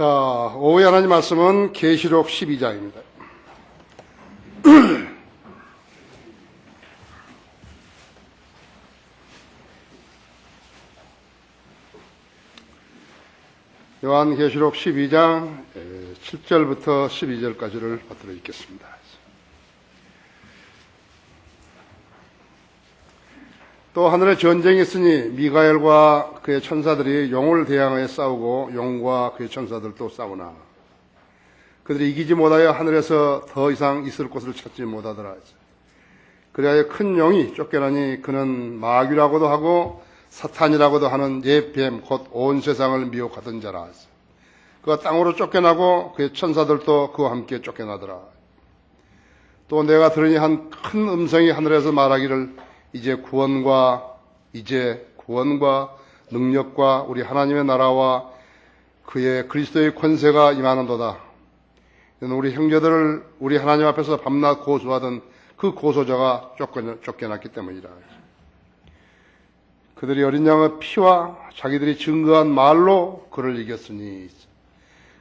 자, 오후에 하나님 말씀은 계시록 12장입니다. 요한계시록 12장 7절부터 12절까지를 받들어 읽겠습니다. 또 하늘에 전쟁이 있으니 미가엘과 그의 천사들이 용을 대항하여 싸우고 용과 그의 천사들도 싸우나 그들이 이기지 못하여 하늘에서 더 이상 있을 곳을 찾지 못하더라. 그리하여 큰 용이 쫓겨나니 그는 마귀라고도 하고 사탄이라고도 하는 옛 뱀 곧 온 세상을 미혹하던 자라. 그가 땅으로 쫓겨나고 그의 천사들도 그와 함께 쫓겨나더라. 또 내가 들으니 한 큰 음성이 하늘에서 말하기를 이제 구원과 능력과 우리 하나님의 나라와 그의 그리스도의 권세가 임하는도다. 우리 형제들을 우리 하나님 앞에서 밤낮 고소하던 그 고소자가 쫓겨났기 때문이라. 그들이 어린 양의 피와 자기들이 증거한 말로 그를 이겼으니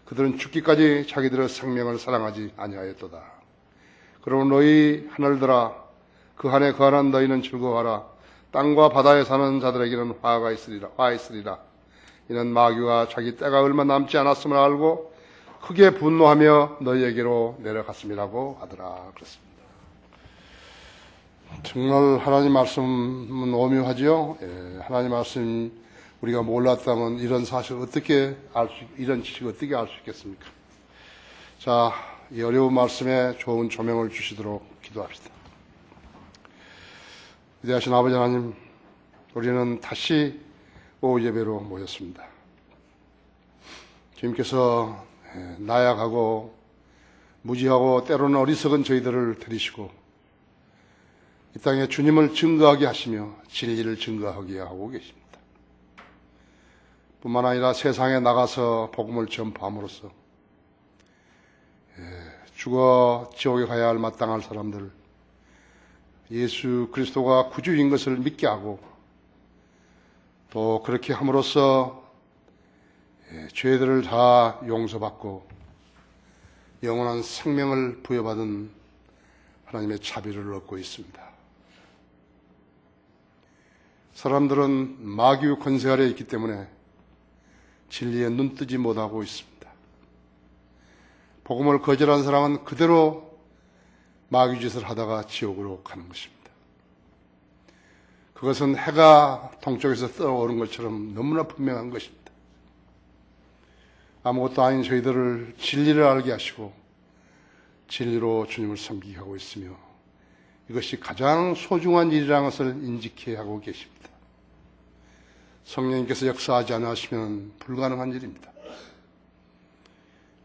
그들은 죽기까지 자기들의 생명을 사랑하지 아니하였도다. 그러므로 너희 하늘들아 그 안에 거하는 너희는 즐거워하라. 땅과 바다에 사는 자들에게는 화가 있으리라. 이는 마귀가 자기 때가 얼마 남지 않았음을 알고 크게 분노하며 너희에게로 내려갔음이라고 하더라. 그렇습니다. 정말 하나님 말씀은 오묘하죠. 하나님 말씀 우리가 몰랐다면 이런 사실을 이런 지식을 어떻게 알 수 있겠습니까? 자, 이 어려운 말씀에 좋은 조명을 주시도록 기도합시다. 위대하신 아버지 하나님, 우리는 다시 오후 예배로 모였습니다. 주님께서 나약하고 무지하고 때로는 어리석은 저희들을 들이시고 이 땅에 주님을 증거하게 하시며 진리를 증거하게 하고 계십니다. 뿐만 아니라 세상에 나가서 복음을 전파함으로써 죽어 지옥에 가야 할 마땅할 사람들 예수 그리스도가 구주인 것을 믿게 하고 또 그렇게 함으로써 죄들을 다 용서받고 영원한 생명을 부여받은 하나님의 자비를 얻고 있습니다. 사람들은 마귀의 권세 아래 있기 때문에 진리에 눈뜨지 못하고 있습니다. 복음을 거절한 사람은 그대로 마귀 짓을 하다가 지옥으로 가는 것입니다. 그것은 해가 동쪽에서 떠오른 것처럼 너무나 분명한 것입니다. 아무것도 아닌 저희들을 진리를 알게 하시고 진리로 주님을 섬기게 하고 있으며 이것이 가장 소중한 일이라는 것을 인지케 하고 계십니다. 성령님께서 역사하지 않으시면 불가능한 일입니다.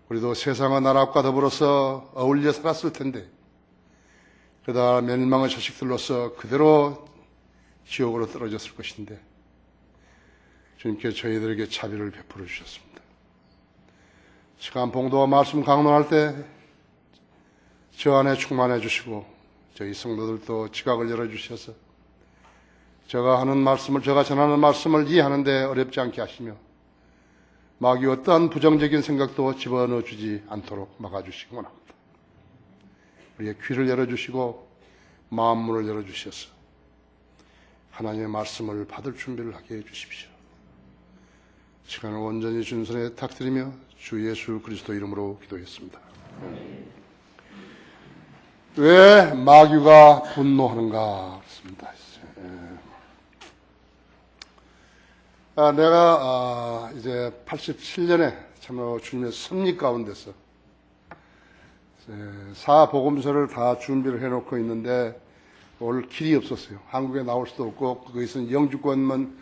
우리도 세상과 나라과 더불어서 어울려 살았을 텐데 그러다 멸망의 자식들로서 그대로 지옥으로 떨어졌을 것인데 주님께 저희들에게 자비를 베풀어 주셨습니다. 시간 봉도와 말씀 강론할 때 저 안에 충만해 주시고 저희 성도들도 지각을 열어주셔서 제가 전하는 말씀을 이해하는데 어렵지 않게 하시며 마귀 어떠한 부정적인 생각도 집어넣어 주지 않도록 막아주시기 원합니다. 우리의 귀를 열어주시고 마음문을 열어주셔서 하나님의 말씀을 받을 준비를 하게 해주십시오. 시간을 온전히 주님 손에 탁드리며 주 예수 그리스도 이름으로 기도했습니다. 왜 마귀가 분노하는가? 그렇습니다. 내가 이제 87년에 참으로 주님의 섭리 가운데서 사복음서를 다 준비를 해놓고 있는데 올 길이 없었어요. 한국에 나올 수도 없고 거기서는 영주권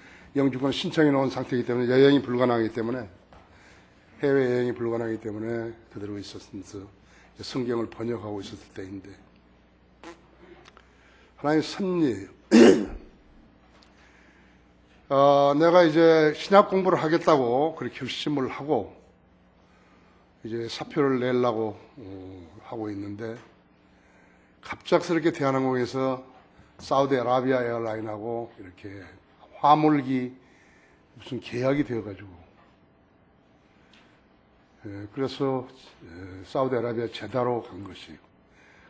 신청해 놓은 상태이기 때문에 여행이 불가능하기 때문에 해외여행이 불가능하기 때문에 그대로 있었으면서 성경을 번역하고 있었을 때인데 하나님의 섭리예요. 내가 이제 신학 공부를 하겠다고 그렇게 결심을 하고 이제 사표를 내려고 하고 있는데 갑작스럽게 대한항공에서 사우디아라비아 에어라인하고 이렇게 화물기 무슨 계약이 되어가지고 그래서 사우디아라비아 제다로 간 것이에요.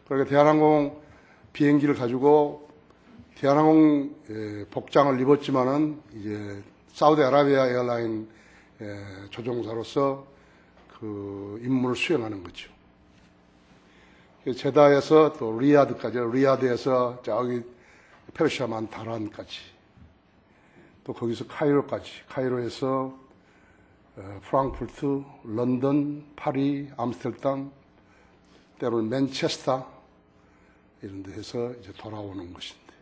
그러니까 대한항공 비행기를 가지고 대한항공 복장을 입었지만은 이제 사우디아라비아 에어라인 조종사로서 그 임무를 수행하는 거죠. 제다에서 또 리야드까지, 리야드에서 저기 페르시아만 다란까지, 또 거기서 카이로까지, 카이로에서 프랑크푸르트, 런던, 파리, 암스테르담, 때로는 맨체스터 이런 데 해서 이제 돌아오는 것인데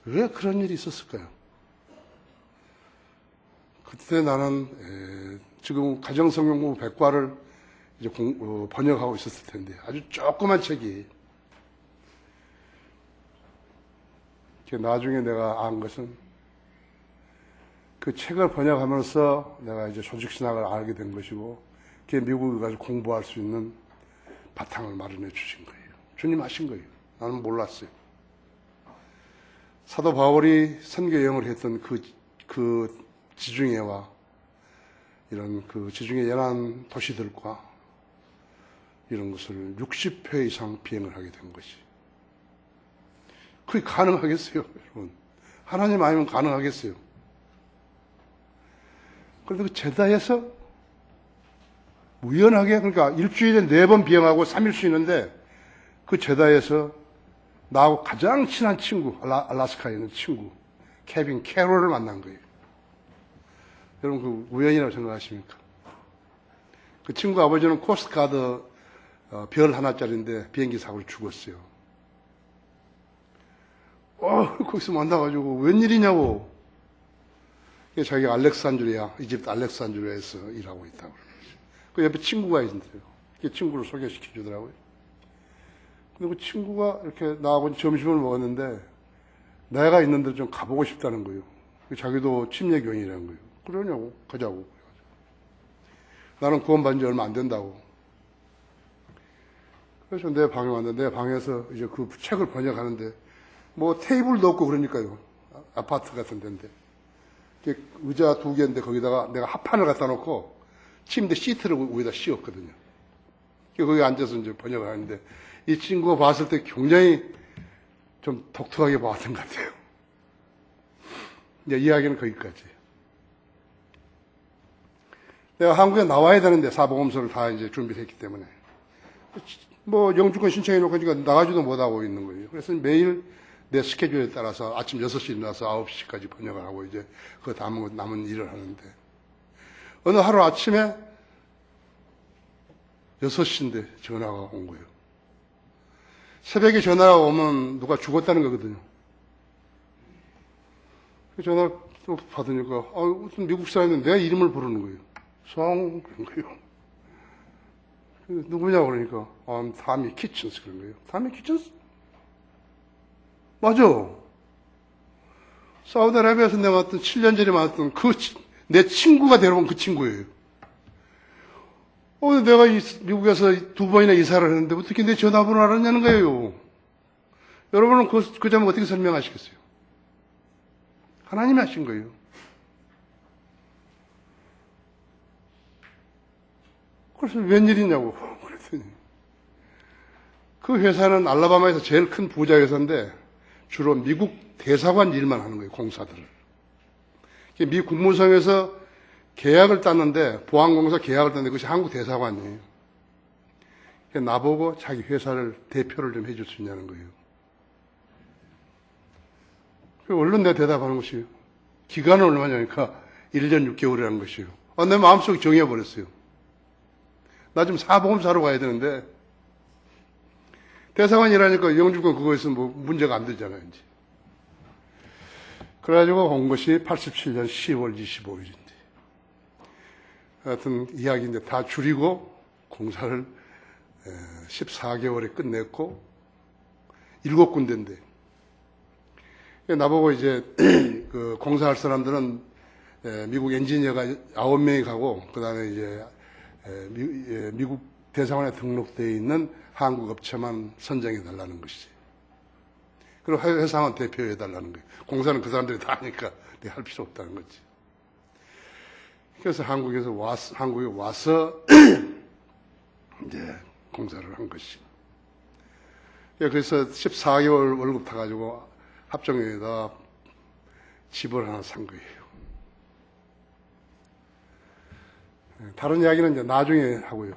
왜 그런 일이 있었을까요? 그때 나는 지금 가정성경부 백과를 이제 번역하고 있었을 텐데 아주 조그만 책이 나중에 내가 안 것은 그 책을 번역하면서 내가 이제 조직신학을 알게 된 것이고 그게 미국에 가서 공부할 수 있는 바탕을 마련해 주신 거예요. 주님 하신 거예요. 나는 몰랐어요. 사도 바울이 선교 여행을 했던 그 지중해와 이런 그 지중해 연안 도시들과 이런 것을 60회 이상 비행을 하게 된 것이. 그게 가능하겠어요, 여러분? 하나님 아니면 가능하겠어요? 그런데 그 제다에서 우연하게, 그러니까 일주일에 4번 비행하고 3일 쉬는데 그 제다에서 나하고 가장 친한 친구, 알라스카에 있는 친구, 케빈 캐롤을 만난 거예요. 여러분, 그 우연이라고 생각하십니까? 그 친구 아버지는 코스트가드 별 하나짜리인데 비행기 사고로 죽었어요. 거기서 만나가지고 웬일이냐고. 자기가 알렉산드리아, 이집트 알렉산드리아에서 일하고 있다고. 그 옆에 친구가 있는데요. 그 친구를 소개시켜 주더라고요. 근데 그 친구가 이렇게 나하고 점심을 먹었는데 내가 있는 데를 좀 가보고 싶다는 거예요. 자기도 침례교인이라는 거예요. 그러냐고, 가자고. 나는 구원받은 지 얼마 안 된다고. 그래서 내 방에 왔는데 내 방에서 이제 그 책을 번역하는데 뭐 테이블도 없고 그러니까요. 아파트 같은 데인데. 의자 2개인데 거기다가 내가 합판을 갖다 놓고 침대 시트를 위에다 씌웠거든요. 거기 앉아서 이제 번역을 하는데 이 친구가 봤을 때 굉장히 좀 독특하게 봤던 것 같아요. 이제 이야기는 거기까지. 내가 한국에 나와야 되는데 사보험서를 다 이제 준비를 했기 때문에 뭐 영주권 신청해놓고 나가지도 못하고 있는 거예요. 그래서 매일 내 스케줄에 따라서 아침 6시 일어나서 9시까지 번역을 하고 이제 그 남은 일을 하는데 어느 하루 아침에 6시인데 전화가 온 거예요. 새벽에 전화가 오면 누가 죽었다는 거거든요. 전화 또 받으니까 무슨 미국 사람인데 내가 이름을 부르는 거예요. 성 그런 거예요. 누구냐고 그러니까 타미 키친스 그런 거예요. 타미 키친스? 맞아. 사우디아라비아에서 내가 왔던 7년 전에 만났던 내 친구가 데려온 그 친구예요. 내가 미국에서 2번이나 이사를 했는데 어떻게 내 전화번호를 알았냐는 거예요. 여러분은 그 점을 어떻게 설명하시겠어요? 하나님이 하신 거예요. 그래서 웬일이냐고 그랬더니 그 회사는 알라바마에서 제일 큰 부자 회사인데 주로 미국 대사관 일만 하는 거예요. 공사들을. 미 국무성에서 계약을 땄는데 보안공사 계약을 땄는데 그것이 한국 대사관이에요. 나보고 자기 회사를 대표를 좀 해줄 수 있냐는 거예요. 얼른 내가 대답하는 것이에요. 기간은 얼마냐니까 1년 6개월이라는 것이에요. 내 마음속에 정해버렸어요. 나 지금 사보험 사러 가야 되는데 대사관이라니까 영주권 그거 있으면 뭐 문제가 안 되잖아요. 이제. 그래가지고 온 것이 87년 10월 25일인데 하여튼 이야기인데 다 줄이고 공사를 14개월에 끝냈고 7군데인데 나보고 이제 그 공사할 사람들은 미국 엔지니어가 9명이 가고 그 다음에 이제 미국 대사관에 등록되어 있는 한국 업체만 선정해 달라는 것이지. 그리고 회사만 대표해 달라는 거예요. 공사는 그 사람들이 다 하니까 내가 할 필요 없다는 거지. 그래서 한국에 와서 이제 공사를 한 것이. 그래서 14개월 월급 타가지고 합정역에다 집을 하나 산 거예요. 다른 이야기는 이제 나중에 하고요.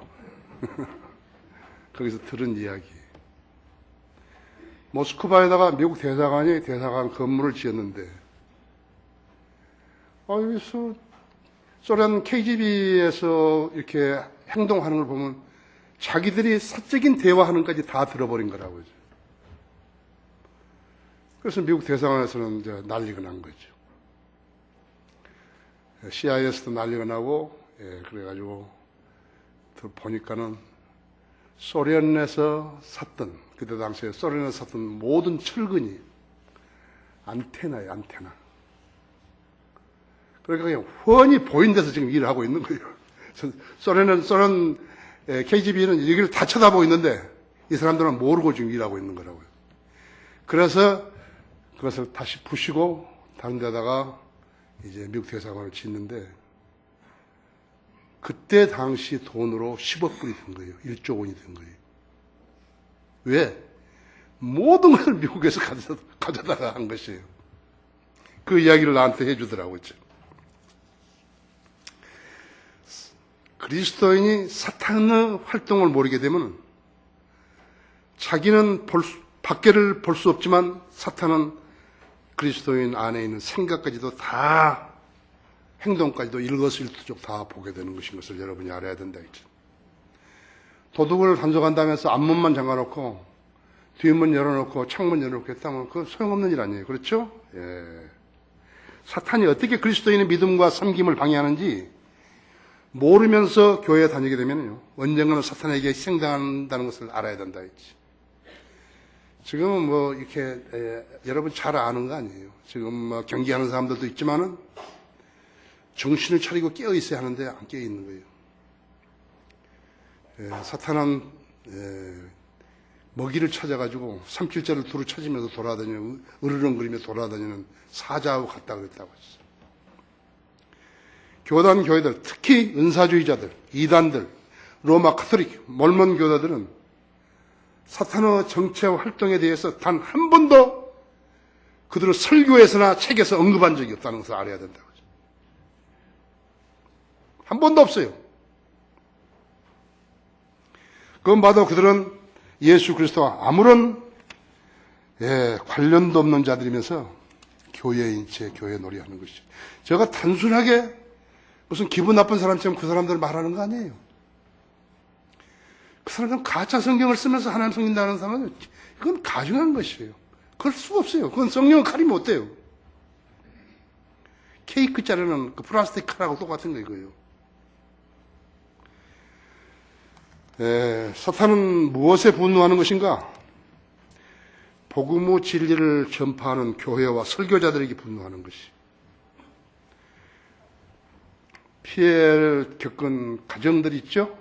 거기서 들은 이야기. 모스크바에다가 미국 대사관이 대사관 건물을 지었는데, 여기서 소련 KGB에서 이렇게 행동하는 걸 보면 자기들이 사적인 대화하는 것까지 다 들어버린 거라고요. 그래서 미국 대사관에서는 이제 난리가 난 거죠. CIS도 난리가 나고, 그래가지고 보니까는 소련에서 샀던, 그때 당시에 소련에서 샀던 모든 철근이 안테나예요, 안테나. 그러니까 그냥 훤히 보인 데서 지금 일을 하고 있는 거예요. 소련 KGB는 여기를 다 쳐다보고 있는데 이 사람들은 모르고 지금 일하고 있는 거라고요. 그래서 그것을 다시 부시고 다른 데다가 이제 미국 대사관을 짓는데 그때 당시 돈으로 10억 불이 든 거예요. 1조 원이 든 거예요. 왜? 모든 것을 미국에서 가져다가 한 것이에요. 그 이야기를 나한테 해주더라고요. 그리스도인이 사탄의 활동을 모르게 되면 자기는 밖에를 볼 수 없지만 사탄은 그리스도인 안에 있는 생각까지도 다 행동까지도 일거수일투족 다 보게 되는 것인 것을 여러분이 알아야 된다 했죠. 도둑을 단속한다면서 앞문만 잠가놓고 뒷문 열어놓고 창문 열어놓고 했다면 그건 소용없는 일 아니에요. 그렇죠? 예. 사탄이 어떻게 그리스도인의 믿음과 섬김을 방해하는지 모르면서 교회에 다니게 되면요, 언젠가는 사탄에게 희생당한다는 것을 알아야 된다 했지. 지금은 뭐 이렇게 여러분 잘 아는 거 아니에요. 지금 뭐 경기하는 사람들도 있지만은 정신을 차리고 깨어 있어야 하는데 안 깨어 있는 거예요. 사탄은 먹이를 찾아가지고 삼킬자를 두루 찾으면서 돌아다니는, 으르렁거리며 돌아다니는 사자하고 같다 그랬다고 했어요. 교단 교회들, 특히 은사주의자들, 이단들, 로마 카톨릭, 몰몬 교단들은 사탄의 정체와 활동에 대해서 단 한 번도 그들의 설교에서나 책에서 언급한 적이 없다는 것을 알아야 된다고. 한 번도 없어요. 그건 봐도 그들은 예수 그리스도와 아무런 관련도 없는 자들이면서 교회인 채 교회 놀이하는 것이죠. 제가 단순하게 무슨 기분 나쁜 사람처럼 그 사람들을 말하는 거 아니에요. 그 사람들은 가짜 성경을 쓰면서 하나님 섬긴다는 사람은 그건 가증한 것이에요. 그럴 수가 없어요. 그건 성령은 칼이 못 돼요. 케이크 자르는 그 플라스틱 칼하고 똑같은 거예요. 사탄은 무엇에 분노하는 것인가? 복음의 진리를 전파하는 교회와 설교자들에게 분노하는 것이. 피해를 겪은 가정들이 있죠?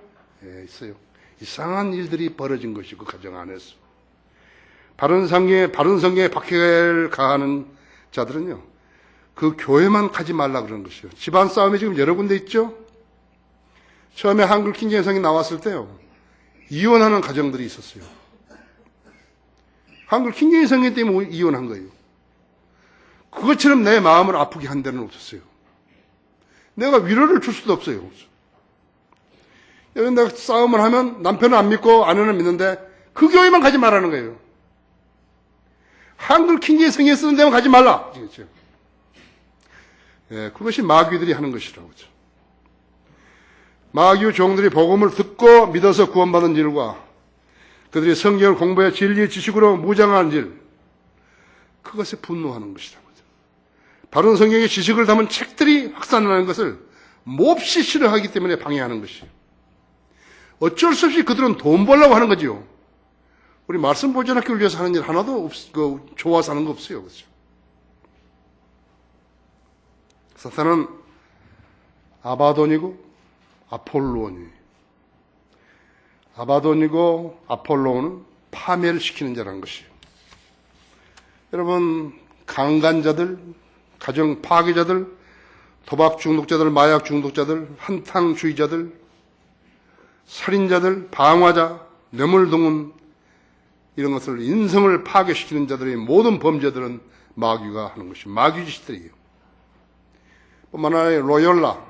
있어요. 이상한 일들이 벌어진 것이 그 가정 안에서. 바른 성경에 박해를 가하는 자들은요, 그 교회만 가지 말라 그러는 것이요. 집안 싸움이 지금 여러 군데 있죠? 처음에 한글 킹제성이 나왔을 때요, 이혼하는 가정들이 있었어요. 한글 킹제성이 때문에 이혼한 거예요. 그것처럼 내 마음을 아프게 한 데는 없었어요. 내가 위로를 줄 수도 없어요. 여기 내가 싸움을 하면 남편은 안 믿고 아내는 믿는데 그 교회만 가지 말라는 거예요. 한글 킹제이 성에 쓰는 데만 가지 말라. 그렇죠? 그것이 마귀들이 하는 것이라고. 마귀 종들이 복음을 듣고 믿어서 구원받은 일과 그들이 성경을 공부해 진리의 지식으로 무장한 일, 그것에 분노하는 것이라고. 바른 성경의 지식을 담은 책들이 확산하는 것을 몹시 싫어하기 때문에 방해하는 것이에요. 어쩔 수 없이 그들은 돈 벌려고 하는 거지요. 우리 말씀 보존학교를 위해서 하는 일 하나도 좋아서 하는 거 없어요. 그렇죠? 사탄은 아바돈이고 아폴로온이. 아바돈이고 아폴로온은 파멸을 시키는 자라는 것이에요. 여러분, 강간자들, 가정 파괴자들, 도박 중독자들, 마약 중독자들, 한탕주의자들, 살인자들, 방화자, 뇌물동원 이런 것을 인성을 파괴시키는 자들의 모든 범죄들은 마귀가 하는 것이 마귀 짓들이에요. 뿐만 아니라 로열라,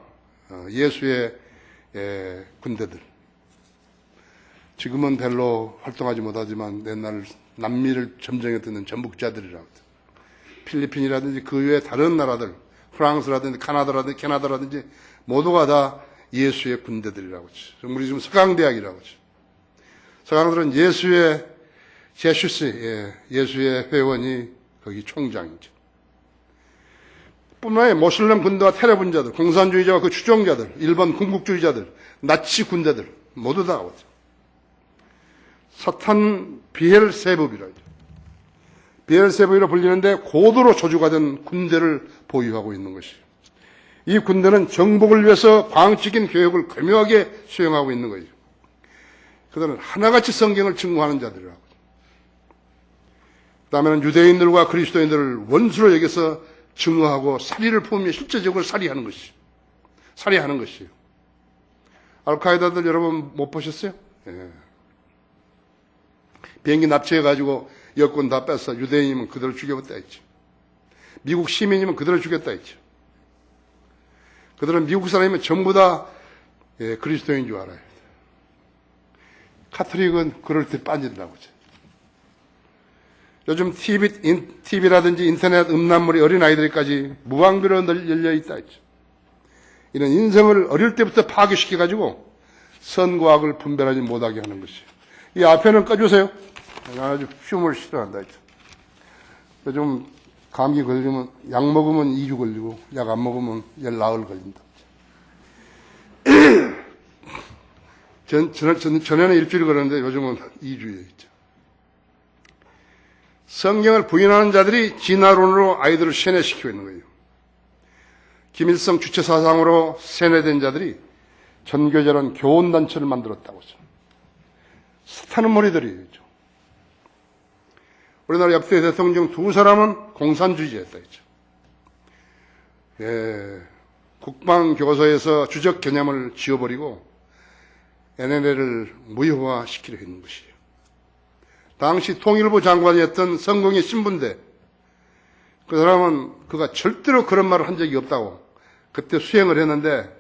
예수의 군대들. 지금은 별로 활동하지 못하지만 옛날 남미를 점령했던 전북자들이라고. 필리핀이라든지 그 외에 다른 나라들, 프랑스라든지 캐나다라든지 모두가 다 예수의 군대들이라고 하죠. 우리 지금 서강대학이라고 하죠. 서강들은 예수의 제슈스, 예수의 회원이 거기 총장이죠. 뿐만 아니라 모슬렘 군대와 테러분자들, 공산주의자와 그 추종자들, 일본 군국주의자들, 나치 군대들 모두 다 오죠. 사탄 비엘세부비라죠. 비엘세부비로 불리는데 고도로 조주가 된 군대를 보유하고 있는 것이에요. 이 군대는 정복을 위해서 광적인 교육을 교묘하게 수행하고 있는 거예요. 그들은 하나같이 성경을 증거하는 자들이라고. 그 다음에는 유대인들과 그리스도인들을 원수로 여기서 증오하고 살인을 품으며 실제적으로 살해하는 것이에요. 알카에다들 여러분 못 보셨어요? 예. 비행기 납치해가지고 여권 다 뺏어 유대인이면 그대로 죽여버렸다 했죠. 미국 시민이면 그대로 죽였다 했죠. 그들은 미국 사람이면 전부 다 그리스도인 줄 알아요. 카톨릭은 그럴 때 빠진다고 하죠. 요즘 TV라든지 인터넷 음란물이 어린아이들까지 무방비로 열려있다 했죠. 이런 인성을 어릴 때부터 파괴시켜가지고 선과 악을 분별하지 못하게 하는 것이에요. 이 앞에는 꺼주세요. 아주 흉을 싫어한다 했죠. 요즘 감기 걸리면 약 먹으면 2주 걸리고 약 안 먹으면 나흘 걸린다. 전에는 일주일 걸렸는데 요즘은 2주에 있죠. 성경을 부인하는 자들이 진화론으로 아이들을 세뇌시키고 있는 거예요. 김일성 주체 사상으로 세뇌된 자들이 전교자란 교원단체를 만들었다고 하죠. 사탄은 머리들이죠. 우리나라 역대 대통령 두 사람은 공산주의자였다 했죠. 국방교과서에서 주적 개념을 지워버리고 NLL을 무효화시키려 했는 것이에요. 당시 통일부 장관이었던 성공의 신분대, 그 사람은 그가 절대로 그런 말을 한 적이 없다고 그때 수행을 했는데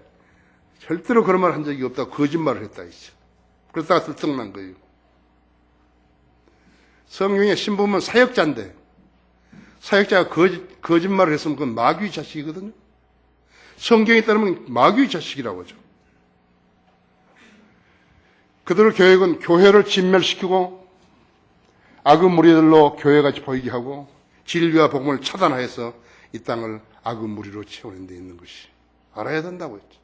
절대로 그런 말을 한 적이 없다고 거짓말을 했다 했죠. 그러다가 들통난 거예요. 성령의 신부면 사역자인데 사역자가 거짓말을 했으면 그건 마귀의 자식이거든요. 성경에 따르면 마귀의 자식이라고 하죠. 그들의 교육은 교회를 진멸시키고 악의 무리들로 교회같이 보이게 하고 진리와 복음을 차단하여서 이 땅을 악의 무리로 채우는 데 있는 것이 알아야 된다고 했죠.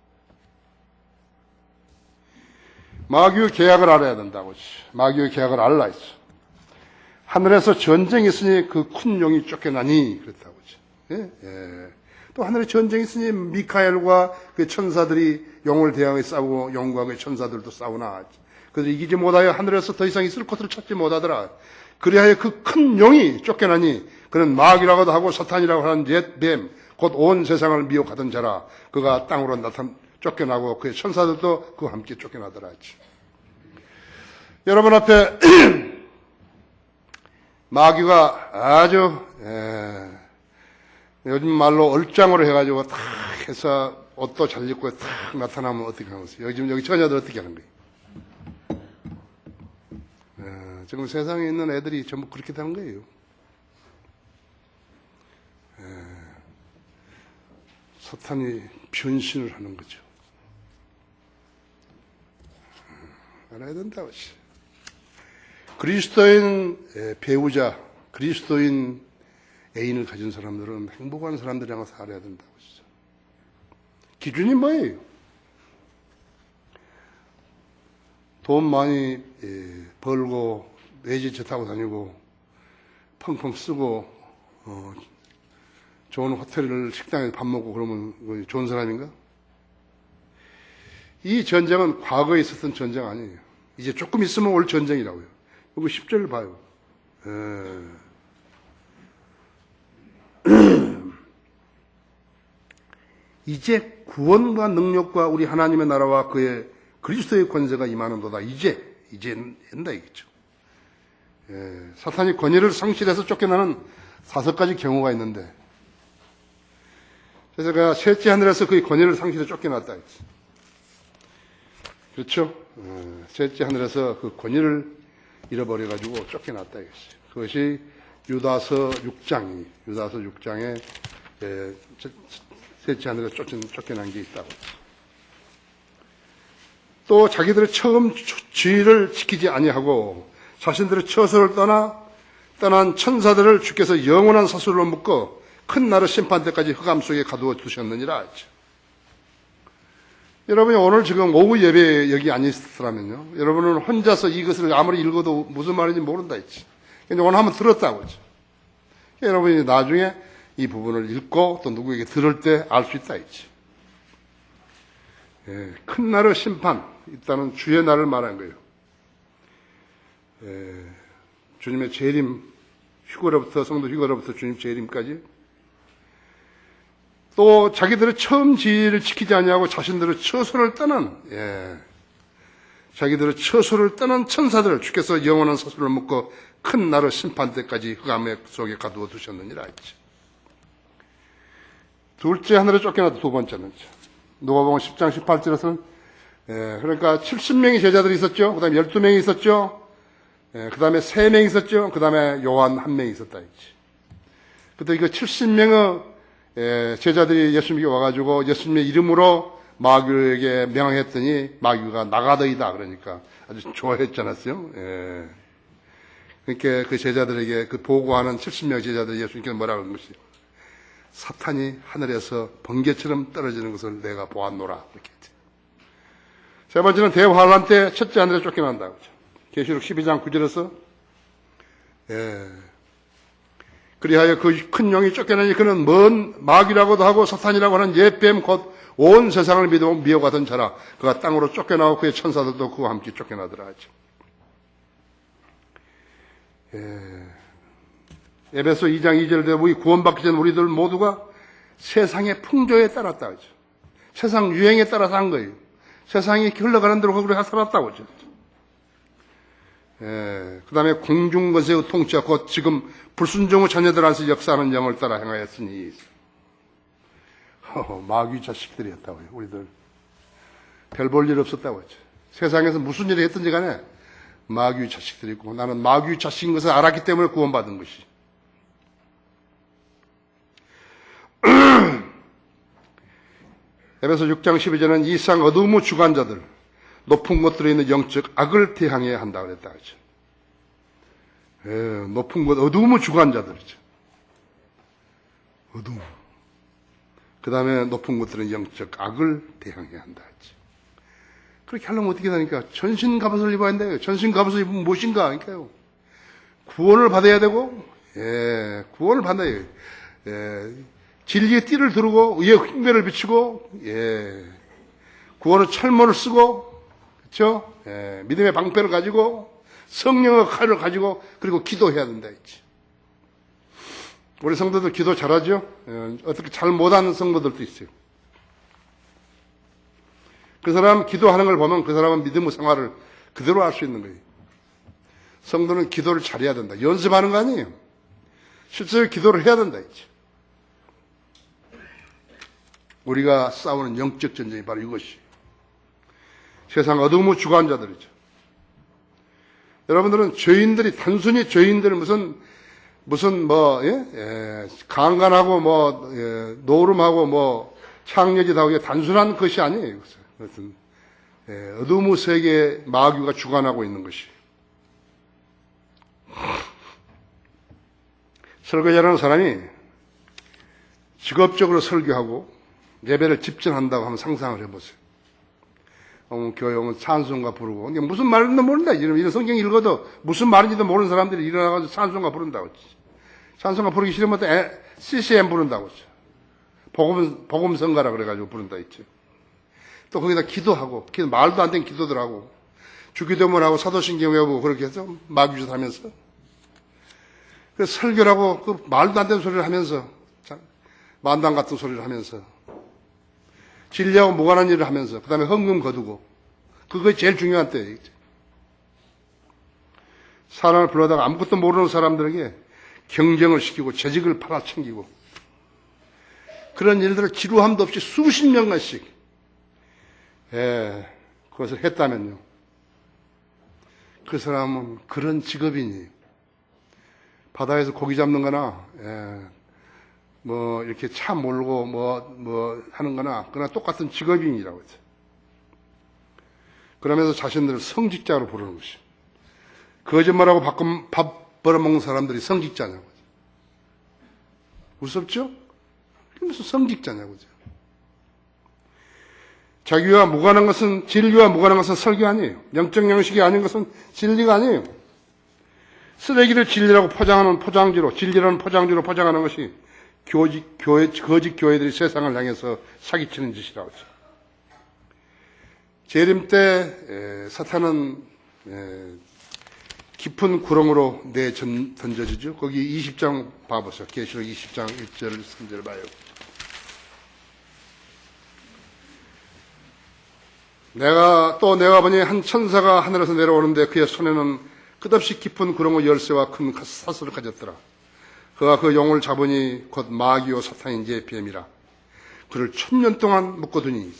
마귀의 계약을 알아야 된다고 했죠. 마귀의 계약을 알라 했죠. 하늘에서 전쟁이 있으니 그 큰 용이 쫓겨나니 그랬다고 했죠. 예? 또 하늘에 전쟁이 있으니 미카엘과 그 천사들이 용을 대항해 싸우고 용과 그 천사들도 싸우나 그들이 이기지 못하여 하늘에서 더 이상 있을 곳을 찾지 못하더라. 그리하여 그 큰 용이 쫓겨나니 그는 마귀라고도 하고 사탄이라고 하는 옛 뱀, 곧 온 세상을 미혹하던 자라. 그가 땅으로 쫓겨나고 그의 천사들도 그와 함께 쫓겨나더라. 여러분 앞에 마귀가 아주 요즘 말로 얼짱으로 해가지고 탁 해서 옷도 잘 입고 탁 나타나면 어떻게 하는 거예요? 요즘 여기 처녀들 어떻게 하는 거예요? 지금 세상에 있는 애들이 전부 그렇게 되는 거예요. 사탄이 변신을 하는 거죠. 알아야 된다고 하시. 그리스도인 배우자, 그리스도인 애인을 가진 사람들은 행복한 사람들이랑 살아야 된다고 하시죠. 기준이 뭐예요? 돈 많이 벌고 외제차 타고 다니고 펑펑 쓰고 좋은 호텔을 식당에서 밥 먹고 그러면 좋은 사람인가? 이 전쟁은 과거에 있었던 전쟁 아니에요. 이제 조금 있으면 올 전쟁이라고요. 이거 10절을 봐요. 이제 구원과 능력과 우리 하나님의 나라와 그의 그리스도의 권세가 임하는도다. 이제 된다 이겠죠. 사탄이 권위를 상실해서 쫓겨나는 5가지 경우가 있는데, 그래서 제가 셋째 하늘에서 그의 권위를 상실해서 쫓겨났다 했지. 그렇죠? 셋째 하늘에서 그 권위를 잃어버려가지고 쫓겨났다 했어요. 그것이 유다서 6장에 셋째 하늘에서 쫓겨난 게 있다고. 또 자기들의 처음 주의를 지키지 아니하고 자신들의 처소를 떠난 천사들을 주께서 영원한 사슬로 묶어 큰 나라 심판 때까지 흑암 속에 가두어 두셨느니라 했죠. 여러분이 오늘 지금 오후 예배에 여기 앉으셨더라면요, 여러분은 혼자서 이것을 아무리 읽어도 무슨 말인지 모른다 했지. 근데 오늘 한번 들었다고 했죠. 여러분이 나중에 이 부분을 읽고 또 누구에게 들을 때 알 수 있다 했지. 큰 날의 심판, 있다는 주의 날을 말한 거예요. 주님의 재림, 성도 휴거로부터 주님 재림까지. 또 자기들의 처음 지위를 지키지 아니하고 자신들의 처소를 떠난 천사들을 주께서 영원한 사슬을 묶어 큰 날의 심판 때까지 흑암 속에 가두어 두셨느니라 했지. 둘째 하늘에 쫓겨났다. 두 번째는 누가복음 10장 18절에서는 그러니까 70명의 제자들이 있었죠. 그 다음에 12명이 있었죠. 그 다음에 3명이 있었죠. 그 다음에 요한 1명이 있었다 했지. 그때 이거 70명의 제자들이 예수님께 와가지고 예수님의 이름으로 마귀에게 명했더니 마귀가 나가더이다 그러니까 아주 좋아했잖았어요. 그러니까 그 제자들에게 그 보고하는 70명 제자들 예수님께서 뭐라고 하는 것이, 사탄이 하늘에서 번개처럼 떨어지는 것을 내가 보았노라 이렇게 했죠. 세 번째는 대환란 때 첫째 하늘에 쫓겨난다고 하죠. 계시록 12장 9절에서 그리하여 그 큰 용이 쫓겨나니 그는 먼 마귀라고도 하고 사탄이라고 하는 옛뱀 곧 온 세상을 미워가던 자라. 그가 땅으로 쫓겨나고 그의 천사들도 그와 함께 쫓겨나더라 하죠. 에베소 2장 2절에 우리 구원받기 전 우리들 모두가 세상의 풍조에 따랐다 하죠. 세상 유행에 따라서 한 거예요. 세상이 흘러가는 대로 그렇게 살았다고 하죠. 그 다음에 공중권세의 통치와 곧 지금 불순종의 자녀들 안에서 역사하는 영을 따라 행하였으니, 마귀 자식들이었다고요. 우리들 별 볼 일 없었다고 했죠. 세상에서 무슨 일을 했든지 간에 마귀 자식들이고, 나는 마귀 자식인 것을 알았기 때문에 구원받은 것이. 에베소 6장 12절은 이 세상 어두움의 주관자들, 높은 곳들에 있는 영적 악을 대항해야 한다 그랬다 하죠. 높은 곳, 어두움의 주관자들이죠. 어두움. 그 다음에 높은 곳들은 영적 악을 대항해야 한다 하죠. 그렇게 하려면 어떻게 되니까? 전신 갑옷을 입어야 한다요. 전신 갑옷을 입으면 무엇인가? 그러니까요. 구원을 받아야 되고, 구원을 받아야 해요. 진리의 띠를 두르고, 의의 흉배를 비추고, 구원의 철모를 쓰고, 그렇죠? 믿음의 방패를 가지고, 성령의 칼을 가지고, 그리고 기도해야 된다 했지. 우리 성도들 기도 잘하죠? 어떻게 잘 못하는 성도들도 있어요. 그 사람 기도하는 걸 보면 그 사람은 믿음의 생활을 그대로 할 수 있는 거예요. 성도는 기도를 잘해야 된다. 연습하는 거 아니에요. 실제로 기도를 해야 된다 했지. 우리가 싸우는 영적 전쟁이 바로 이것이. 세상 어둠의 주관자들이죠. 여러분들은 죄인들이, 단순히 죄인들은 무슨 강간하고 노름하고 창녀짓하고 단순한 것이 아니에요. 그것은 어둠의 세계에 마귀가 주관하고 있는 것이. 설교자라는 사람이 직업적으로 설교하고 예배를 집중한다고 하면 상상을 해보세요. 교회 오면 찬송가 부르고, 무슨 말인지도 모른다. 이런 성경 읽어도 무슨 말인지도 모르는 사람들이 일어나가지고 찬송가 부른다고. 찬송가 부르기 싫으면 또 CCM 부른다고. 복음성가라 그래가지고 부른다 했죠. 또 거기다 기도하고, 말도 안 되는 기도들 하고, 주기도문하고 사도신경 외우고 그렇게 해서 마귀짓 하면서. 그래서 설교를 하고, 그 말도 안 되는 소리를 하면서, 만당 같은 소리를 하면서, 진리하고 무관한 일을 하면서 그 다음에 헌금 거두고 그게 제일 중요한 때예요. 사람을 불러다가 아무것도 모르는 사람들에게 경쟁을 시키고 재직을 팔아챙기고 그런 일들을 지루함도 없이 수십 년간씩 그것을 했다면요. 그 사람은 그런 직업인이 바다에서 고기 잡는 거나 뭐 이렇게 차 몰고 뭐 하는 거나 그러나 똑같은 직업인이라고 했어요. 그러면서 자신들을 성직자로 부르는 것이 거짓말하고 밥 벌어먹는 사람들이 성직자냐고. 무섭죠? 무슨 성직자냐고요. 자기와 무관한 것은, 진리와 무관한 것은 설교 아니에요. 영적 양식이 아닌 것은 진리가 아니에요. 쓰레기를 진리라고 포장하는 포장지로, 진리라는 포장지로 포장하는 것이 거짓 교회들이 세상을 향해서 사기치는 짓이라고 했어요. 재림 때 사탄은 깊은 구렁으로 던져지죠. 거기 20장 봐보세요. 계시록 20장 1절 3절 봐요. 내가 보니 한 천사가 하늘에서 내려오는데 그의 손에는 끝없이 깊은 구렁의 열쇠와 큰 사슬을 가졌더라. 그가 그 용을 잡으니 곧 마귀요 사탄인지 뱀이라. 그를 1000년 동안 묶어두니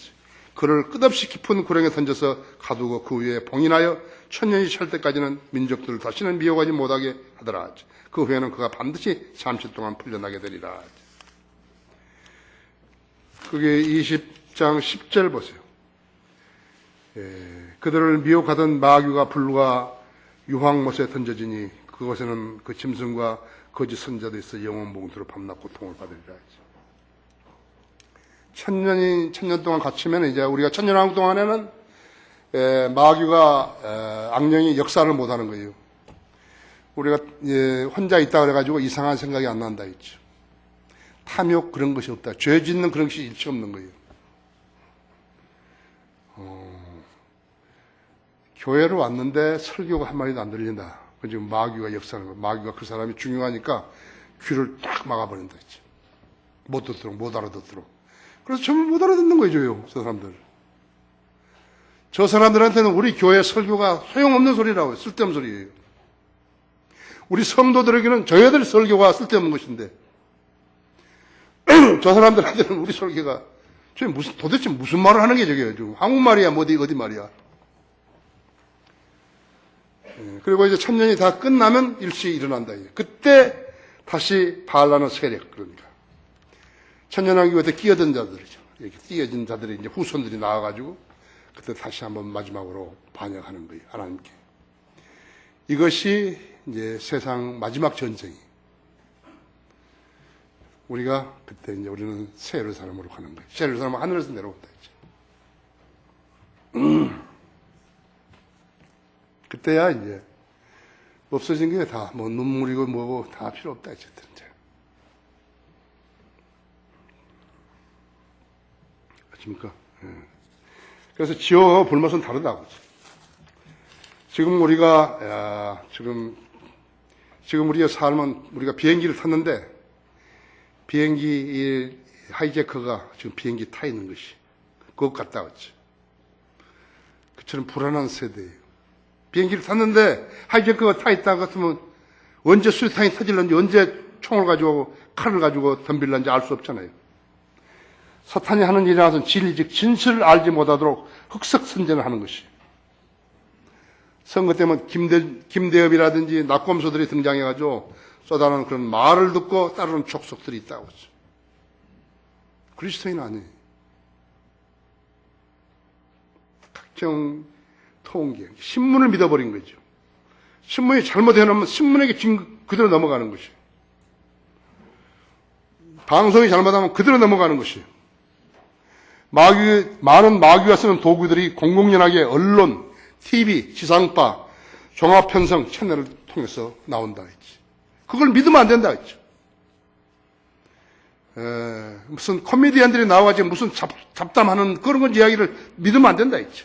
그를 끝없이 깊은 구렁에 던져서 가두고 그 위에 봉인하여 1000년이 찰 때까지는 민족들을 다시는 미혹하지 못하게 하더라. 그 후에는 그가 반드시 잠시 동안 풀려나게 되리라. 그게 20장 10절 보세요. 그들을 미혹하던 마귀가 불과 유황못에 던져지니 그곳에는 그 짐승과 거짓 선자도 있어 영원 봉투로 밤낮 고통을 받으리라. 1000년 동안 갇히면 이제 우리가 1000년 동안에는 마귀가 악령이 역사를 못하는 거예요. 우리가 혼자 있다 그래가지고 이상한 생각이 안 난다 했죠. 탐욕 그런 것이 없다. 죄 짓는 그런 것이 일치 없는 거예요. 교회로 왔는데 설교가 한마디도 안 들린다. 그 지금 마귀가 역사하는 거예요. 마귀가 그 사람이 중요하니까 귀를 딱 막아버린다 했죠. 못 듣도록, 못 알아듣도록. 그래서 전부 못 알아듣는 거죠, 저 사람들. 저 사람들한테는 우리 교회 설교가 소용없는 소리라고요. 쓸데없는 소리예요. 우리 성도들에게는 저희들 설교가 쓸데없는 것인데, 저 사람들한테는 우리 설교가 도대체 무슨 말을 하는 게 저게요. 지금 한국말이야, 어디 말이야. 그리고 이제 1000년이 다 끝나면 일시 일어난다. 그때 다시 바알라는 세력, 그러니까. 천년왕국에 끼어든 자들이죠. 이렇게 끼어진 자들이 이제 후손들이 나와가지고 그때 다시 한번 마지막으로 반역하는 거예요. 하나님께. 이것이 이제 세상 마지막 전쟁이. 우리가 그때 이제 우리는 새 예루살렘으로 가는 거예요. 새 예루살렘은 하늘에서 내려온다 했죠. 그때야 이제 없어진 게 다 뭐 눈물이고 뭐고 다 필요 없다 했죠. 아십니까? 그래서 지옥하고 불못은 다르다고. 지금 우리가 지금 우리의 삶은 우리가 비행기를 탔는데 비행기 하이제커가 지금 비행기 타 있는 것이 그것 같다 그랬죠. 그처럼 불안한 세대예요. 비행기를 탔는데 하이제커가 타 있다 같으면 언제 수류탄이 터질런지 언제 총을 가지고 칼을 가지고 덤빌런지 알 수 없잖아요. 사탄이 하는 일이라서는 진리 즉 진실을 알지 못하도록 흑석선전을 하는 것이. 선거 때문에 김대엽이라든지 낙검소들이 등장해가지고 쏟아내는 그런 말을 듣고 따르는 족속들이 있다고 했죠. 그리스도인 아니에요. 각종 통계, 신문을 믿어버린 거죠. 신문이 잘못해놓으면 신문에게 그대로 넘어가는 것이에요. 방송이 잘못하면 그대로 넘어가는 것이에요. 많은 마귀가 쓰는 도구들이 공공연하게 언론, TV, 지상파, 종합편성 채널을 통해서 나온다 했지. 그걸 믿으면 안 된다 했죠. 무슨 코미디언들이 나와가지고 무슨 잡담하는 그런 건 이야기를 믿으면 안 된다 했죠.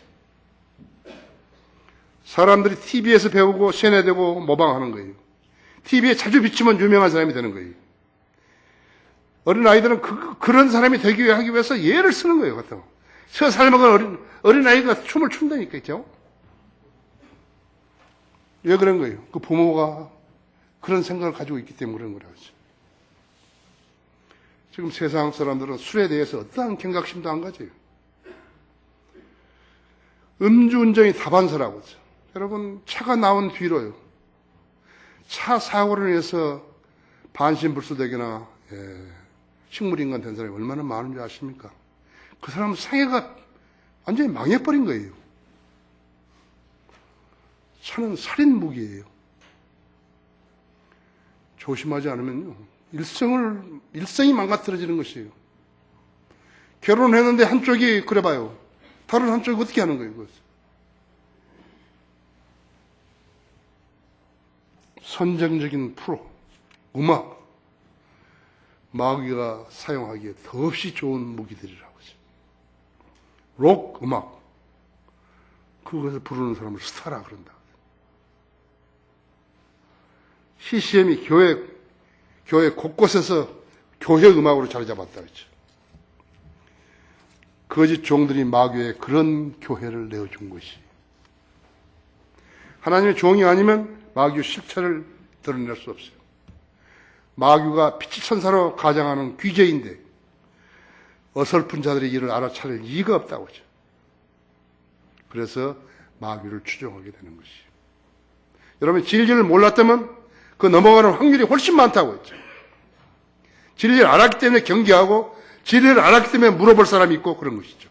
사람들이 TV에서 배우고 세뇌되고 모방하는 거예요. TV에 자주 비치면 유명한 사람이 되는 거예요. 어린 아이들은 그런 사람이 되기 하기 위해서 예를 쓰는 거예요, 같은. 3살 먹은 어린아이가 춤을 춘다니까, 있죠? 왜 그런 거예요? 그 부모가 그런 생각을 가지고 있기 때문에 그런 거라고. 지금 세상 사람들은 술에 대해서 어떠한 경각심도 안 가져요. 음주운전이 다반사라고 하죠. 여러분, 차가 나온 뒤로요. 차 사고로 인해서 반신불수되거나 식물인간 된 사람이 얼마나 많은지 아십니까? 그 사람 생애가 완전히 망해버린 거예요. 차는 살인 무기예요. 조심하지 않으면요, 일생이 망가뜨려지는 것이에요. 결혼했는데 한쪽이 그래봐요. 다른 한쪽이 어떻게 하는 거예요, 그것을? 선정적인 프로, 음악, 마귀가 사용하기에 더없이 좋은 무기들이라고 하죠. 록 음악, 그것을 부르는 사람을 스타라 그런다. CCM이 교회 곳곳에서 교회 음악으로 자리 잡았다 그랬죠. 거짓 종들이 마귀의 그런 교회를 내어준 것이. 하나님의 종이 아니면 마귀의 실체를 드러낼 수 없어요. 마귀가 피치천사로 가장하는 귀재인데 어설픈 자들의 일을 알아차릴 이의가 없다고 하죠. 그래서 마귀를 추종하게 되는 것이에요. 여러분, 진리를 몰랐다면 그 넘어가는 확률이 훨씬 많다고 했죠. 진리를 알았기 때문에 경계하고 진리를 알았기 때문에 물어볼 사람이 있고 그런 것이죠.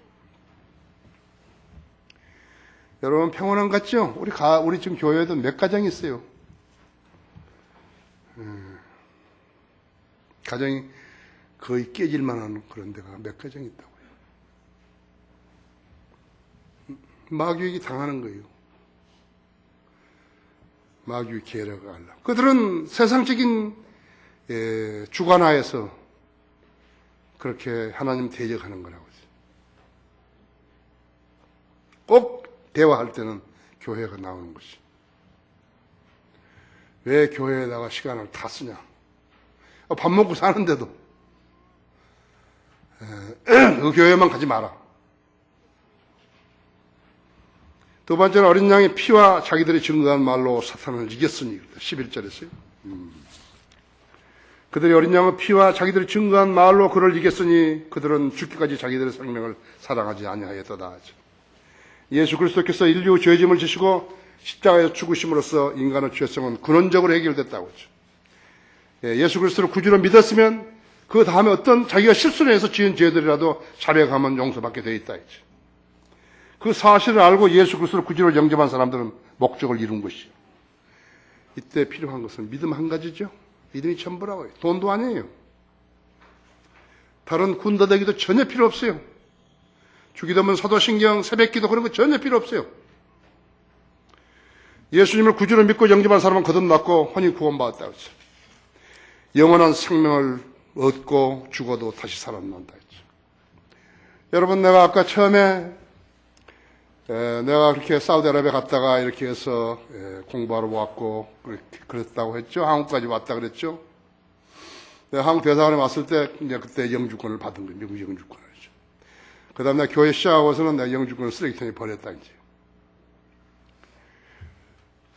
여러분, 평온한 것 같죠? 우리 지금 교회에도 몇 가정이 있어요. 가정이 거의 깨질 만한 그런 데가 몇 가정이 있다고요. 마귀에게 당하는 거예요. 마귀의 계략을 알라. 그들은 세상적인 주관하에서 그렇게 하나님 대적하는 거라고 하죠. 꼭 대화할 때는 교회가 나오는 것이. 왜 교회에다가 시간을 다 쓰냐? 밥 먹고 사는데도 그 교회만 가지 마라. 두 번째는 어린 양의 피와 자기들이 증거한 말로 사탄을 이겼으니 11절에서요. 그들이 어린 양의 피와 자기들이 증거한 말로 그를 이겼으니 그들은 죽기까지 자기들의 생명을 사랑하지 아니하였도다. 예수 그리스도께서 인류 죄짐을 지시고 십자가에 죽으심으로써 인간의 죄성은 근원적으로 해결됐다고 하죠. 예수 그리스도를 구주로 믿었으면 그 다음에 어떤 자기가 실수를 해서 지은 죄들이라도 자백하면 용서받게 되어 있다 했죠. 그 사실을 알고 예수 그리스도를 구주로 영접한 사람들은 목적을 이룬 것이요. 이때 필요한 것은 믿음 한 가지죠. 믿음이 전부라고 해요. 돈도 아니에요. 다른 군더더기도 전혀 필요 없어요. 주기도문, 사도신경, 새벽기도 그런 거 전혀 필요 없어요. 예수님을 구주로 믿고 영접한 사람은 거듭났고 혼이 구원받았다고 했죠. 영원한 생명을 얻고 죽어도 다시 살아난다 했죠. 여러분, 내가 아까 처음에 내가 그렇게 사우디아라비아 갔다가 이렇게 해서 공부하러 왔고 그랬다고 했죠. 한국까지 왔다 그랬죠. 내가 한국 대사관에 왔을 때 이제 그때 영주권을 받은 거예요. 미국 영주권을. 그 다음에 내가 교회 시작하고서는 내가 영주권을 쓰레기통에 버렸다 이제.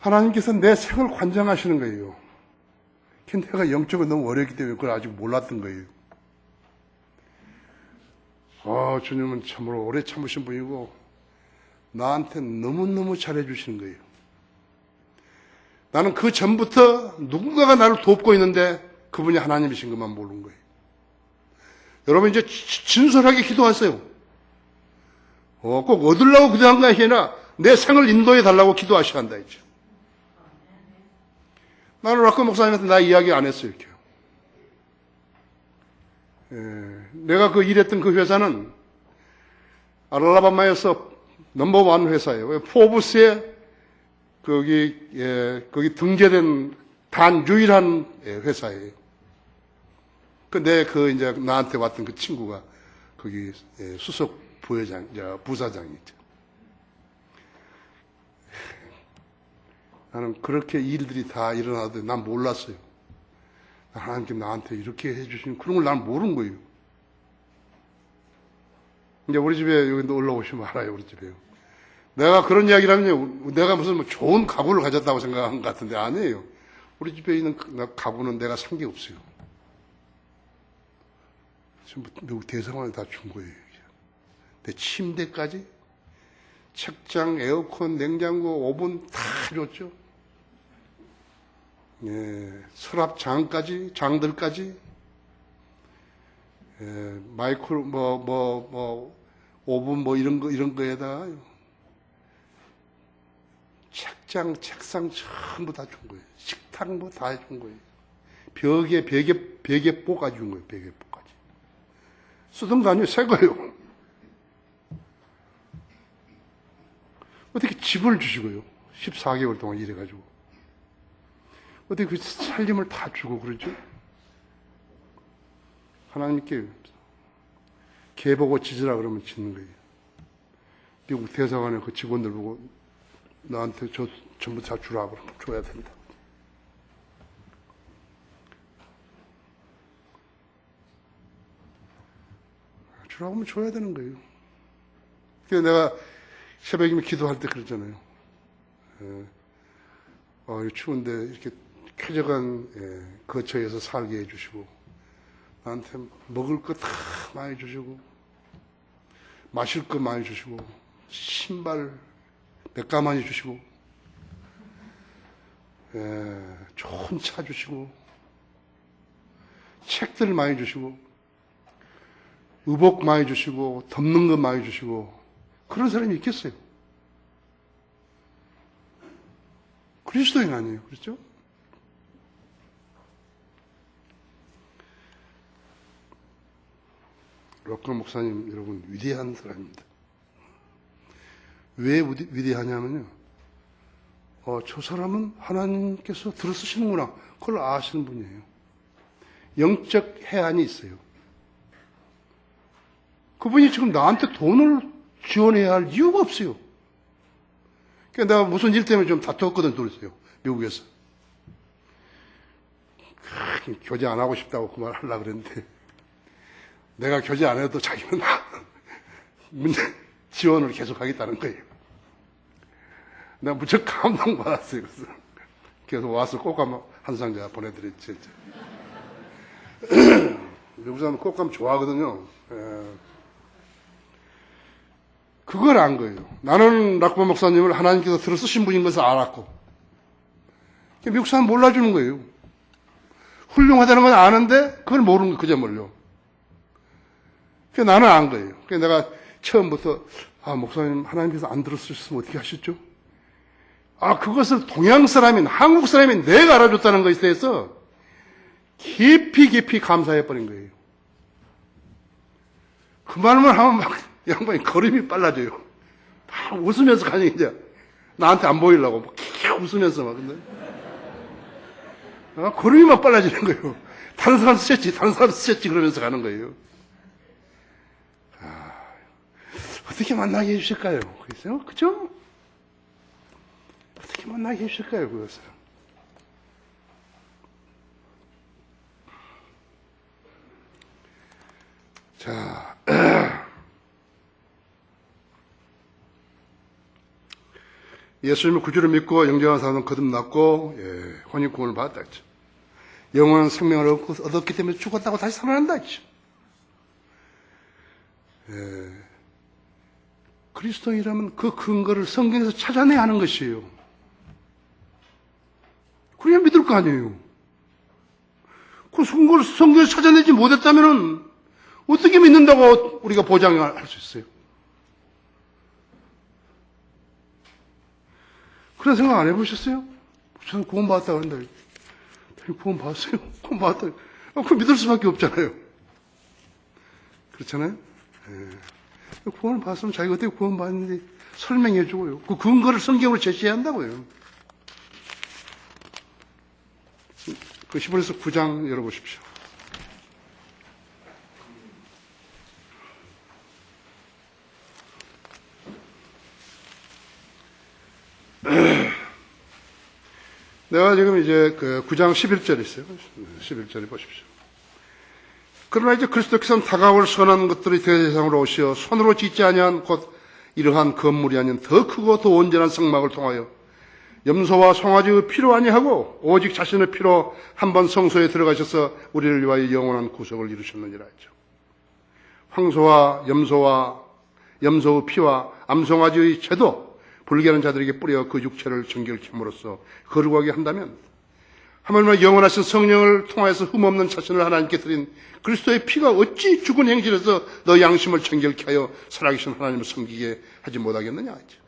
하나님께서 내 생을 관장하시는 거예요. 근데 내가 영적으로 너무 어렸기 때문에 그걸 아직 몰랐던 거예요. 주님은 참으로 오래 참으신 분이고 나한테 너무너무 잘해주시는 거예요. 나는 그 전부터 누군가가 나를 돕고 있는데 그분이 하나님이신 것만 모르는 거예요. 여러분, 이제 진솔하게 기도하세요. 꼭 얻으려고 기도한 게 아니라 내 생을 인도해 달라고 기도하셔야 한다 했죠. 나는 락커 목사님한테 나 이야기 안 했어요. 이렇게. 내가 그 일했던 그 회사는 알라바마에서 넘버원 회사예요. 포브스에 거기 등재된 단 유일한 회사예요. 근데 이제 나한테 왔던 그 친구가 거기 수석 부사장이죠. 나는 그렇게 일들이 다 일어나도 난 몰랐어요. 하나님께 나한테 이렇게 해주시는 그런 걸 난 모르는 거예요. 이제 우리 집에 여기 올라오시면 알아요, 우리 집에요. 내가 그런 이야기를 하면요, 내가 무슨 뭐 좋은 가구를 가졌다고 생각한 것 같은데 아니에요. 우리 집에 있는 가구는 내가 산 게 없어요. 전부 미국 대사관에 다 준 거예요. 내 침대까지, 책장, 에어컨, 냉장고, 오븐 다 줬죠. 예, 서랍장까지, 장들까지, 예, 오븐 이런 거에다가 책장, 책상 전부 다 준 거예요. 식탁 다 해준 거예요. 베개뽀까지 준 거예요. 베개뽀까지. 쓰던 거 아니에요. 새 거예요. 어떻게 집을 주시고요. 14개월 동안 일해가지고. 어떻게 그 살림을 다 주고 그러죠? 하나님께 개 보고 짖으라 그러면 짖는 거예요. 미국 대사관에 그 직원들 보고 나한테 전부 다 주라 그러면 줘야 된다. 주라고 하면 줘야 되는 거예요. 그래서 내가 새벽이면 기도할 때 그러잖아요. 추운데 이렇게 쾌적한 거처에서 살게 해주시고 나한테 먹을 거 다 많이 주시고 마실 거 많이 주시고 신발 몇 가마니 주시고 좋은 차 주시고 책들 많이 주시고 의복 많이 주시고 덮는 거 많이 주시고 그런 사람이 있겠어요? 그리스도인 아니에요. 그렇죠? 록건 목사님 여러분 위대한 사람입니다. 왜 위대하냐면요. 저 사람은 하나님께서 들어쓰시는구나. 그걸 아시는 분이에요. 영적 해안이 있어요. 그분이 지금 나한테 돈을 지원해야 할 이유가 없어요. 그러니까 내가 무슨 일 때문에 좀 다투었거든, 그랬어요. 미국에서. 교제 안 하고 싶다고 그 말 하려고 그랬는데, 내가 교제 안 해도 자기는 지원을 계속 하겠다는 거예요. 내가 무척 감동받았어요. 그래서 와서 꽃감 한 상자 보내드렸죠. 미국 사람은 꽃감 좋아하거든요. 그걸 안 거예요. 나는 락바 목사님을 하나님께서 들어 쓰신 분인 것을 알았고, 미국 사람 몰라주는 거예요. 훌륭하다는 건 아는데, 그걸 모르는 거 그저 몰려. 그래서 나는 안 거예요. 그래서 내가 처음부터, 목사님, 하나님께서 안 들었으셨으면 어떻게 하셨죠? 그것을 동양 사람인, 한국 사람인 내가 알아줬다는 것에 대해서 깊이 감사해버린 거예요. 그 말만 하면 막, 양반이 걸음이 빨라져요. 막 웃으면서 가니, 이제. 나한테 안 보이려고, 막 웃으면서 막, 근데. 걸음이 막 빨라지는 거예요. 다른 사람 쓰셨지, 그러면서 가는 거예요. 어떻게 만나게 해주실까요? 그랬어요? 그죠? 어떻게 만나게 해주실까요? 그것을. 자, 예수님을 구주로 믿고 영접한 사람은 거듭났고, 혼인구원을 받았다 했죠. 영원한 생명을 얻었기 때문에 죽었다고 다시 살아난다 했죠. 그리스도인이라면 그 근거를 성경에서 찾아내야 하는 것이에요. 그래야 믿을 거 아니에요. 그 근거를 성경에서 찾아내지 못했다면 어떻게 믿는다고 우리가 보장할 수 있어요? 그런 생각 안 해보셨어요? 저는 구원받았다 그런다. 구원받았어요? 구원받았다. 그럼 믿을 수밖에 없잖아요. 그렇잖아요? 구원을 받았으면 자기가 어떻게 구원받는지 설명해주고요. 그 근거를 성경으로 제시해야 한다고요. 그 히브리서 9장 열어보십시오. 내가 지금 이제 그 9장 11절 있어요. 11절에 보십시오. 그러나 이제 그리스도께서는 다가올 선한 것들이 대대상으로 오시어 손으로 짓지 아니한 곧 이러한 건물이 아닌 더 크고 더 온전한 성막을 통하여 염소와 송아지의 피로 아니하고 오직 자신의 피로 한 번 성소에 들어가셔서 우리를 위하여 영원한 구속을 이루셨느니라 했죠. 황소와 염소의 피와 암송아지의 죄도 불결한 자들에게 뿌려 그 육체를 정결케 함으로써 거룩하게 한다면 하물며 영원하신 성령을 통하여서 흠없는 자신을 하나님께 드린 그리스도의 피가 어찌 죽은 행실에서 너 양심을 정결케 하여 살아계신 하나님을 섬기게 하지 못하겠느냐 했죠.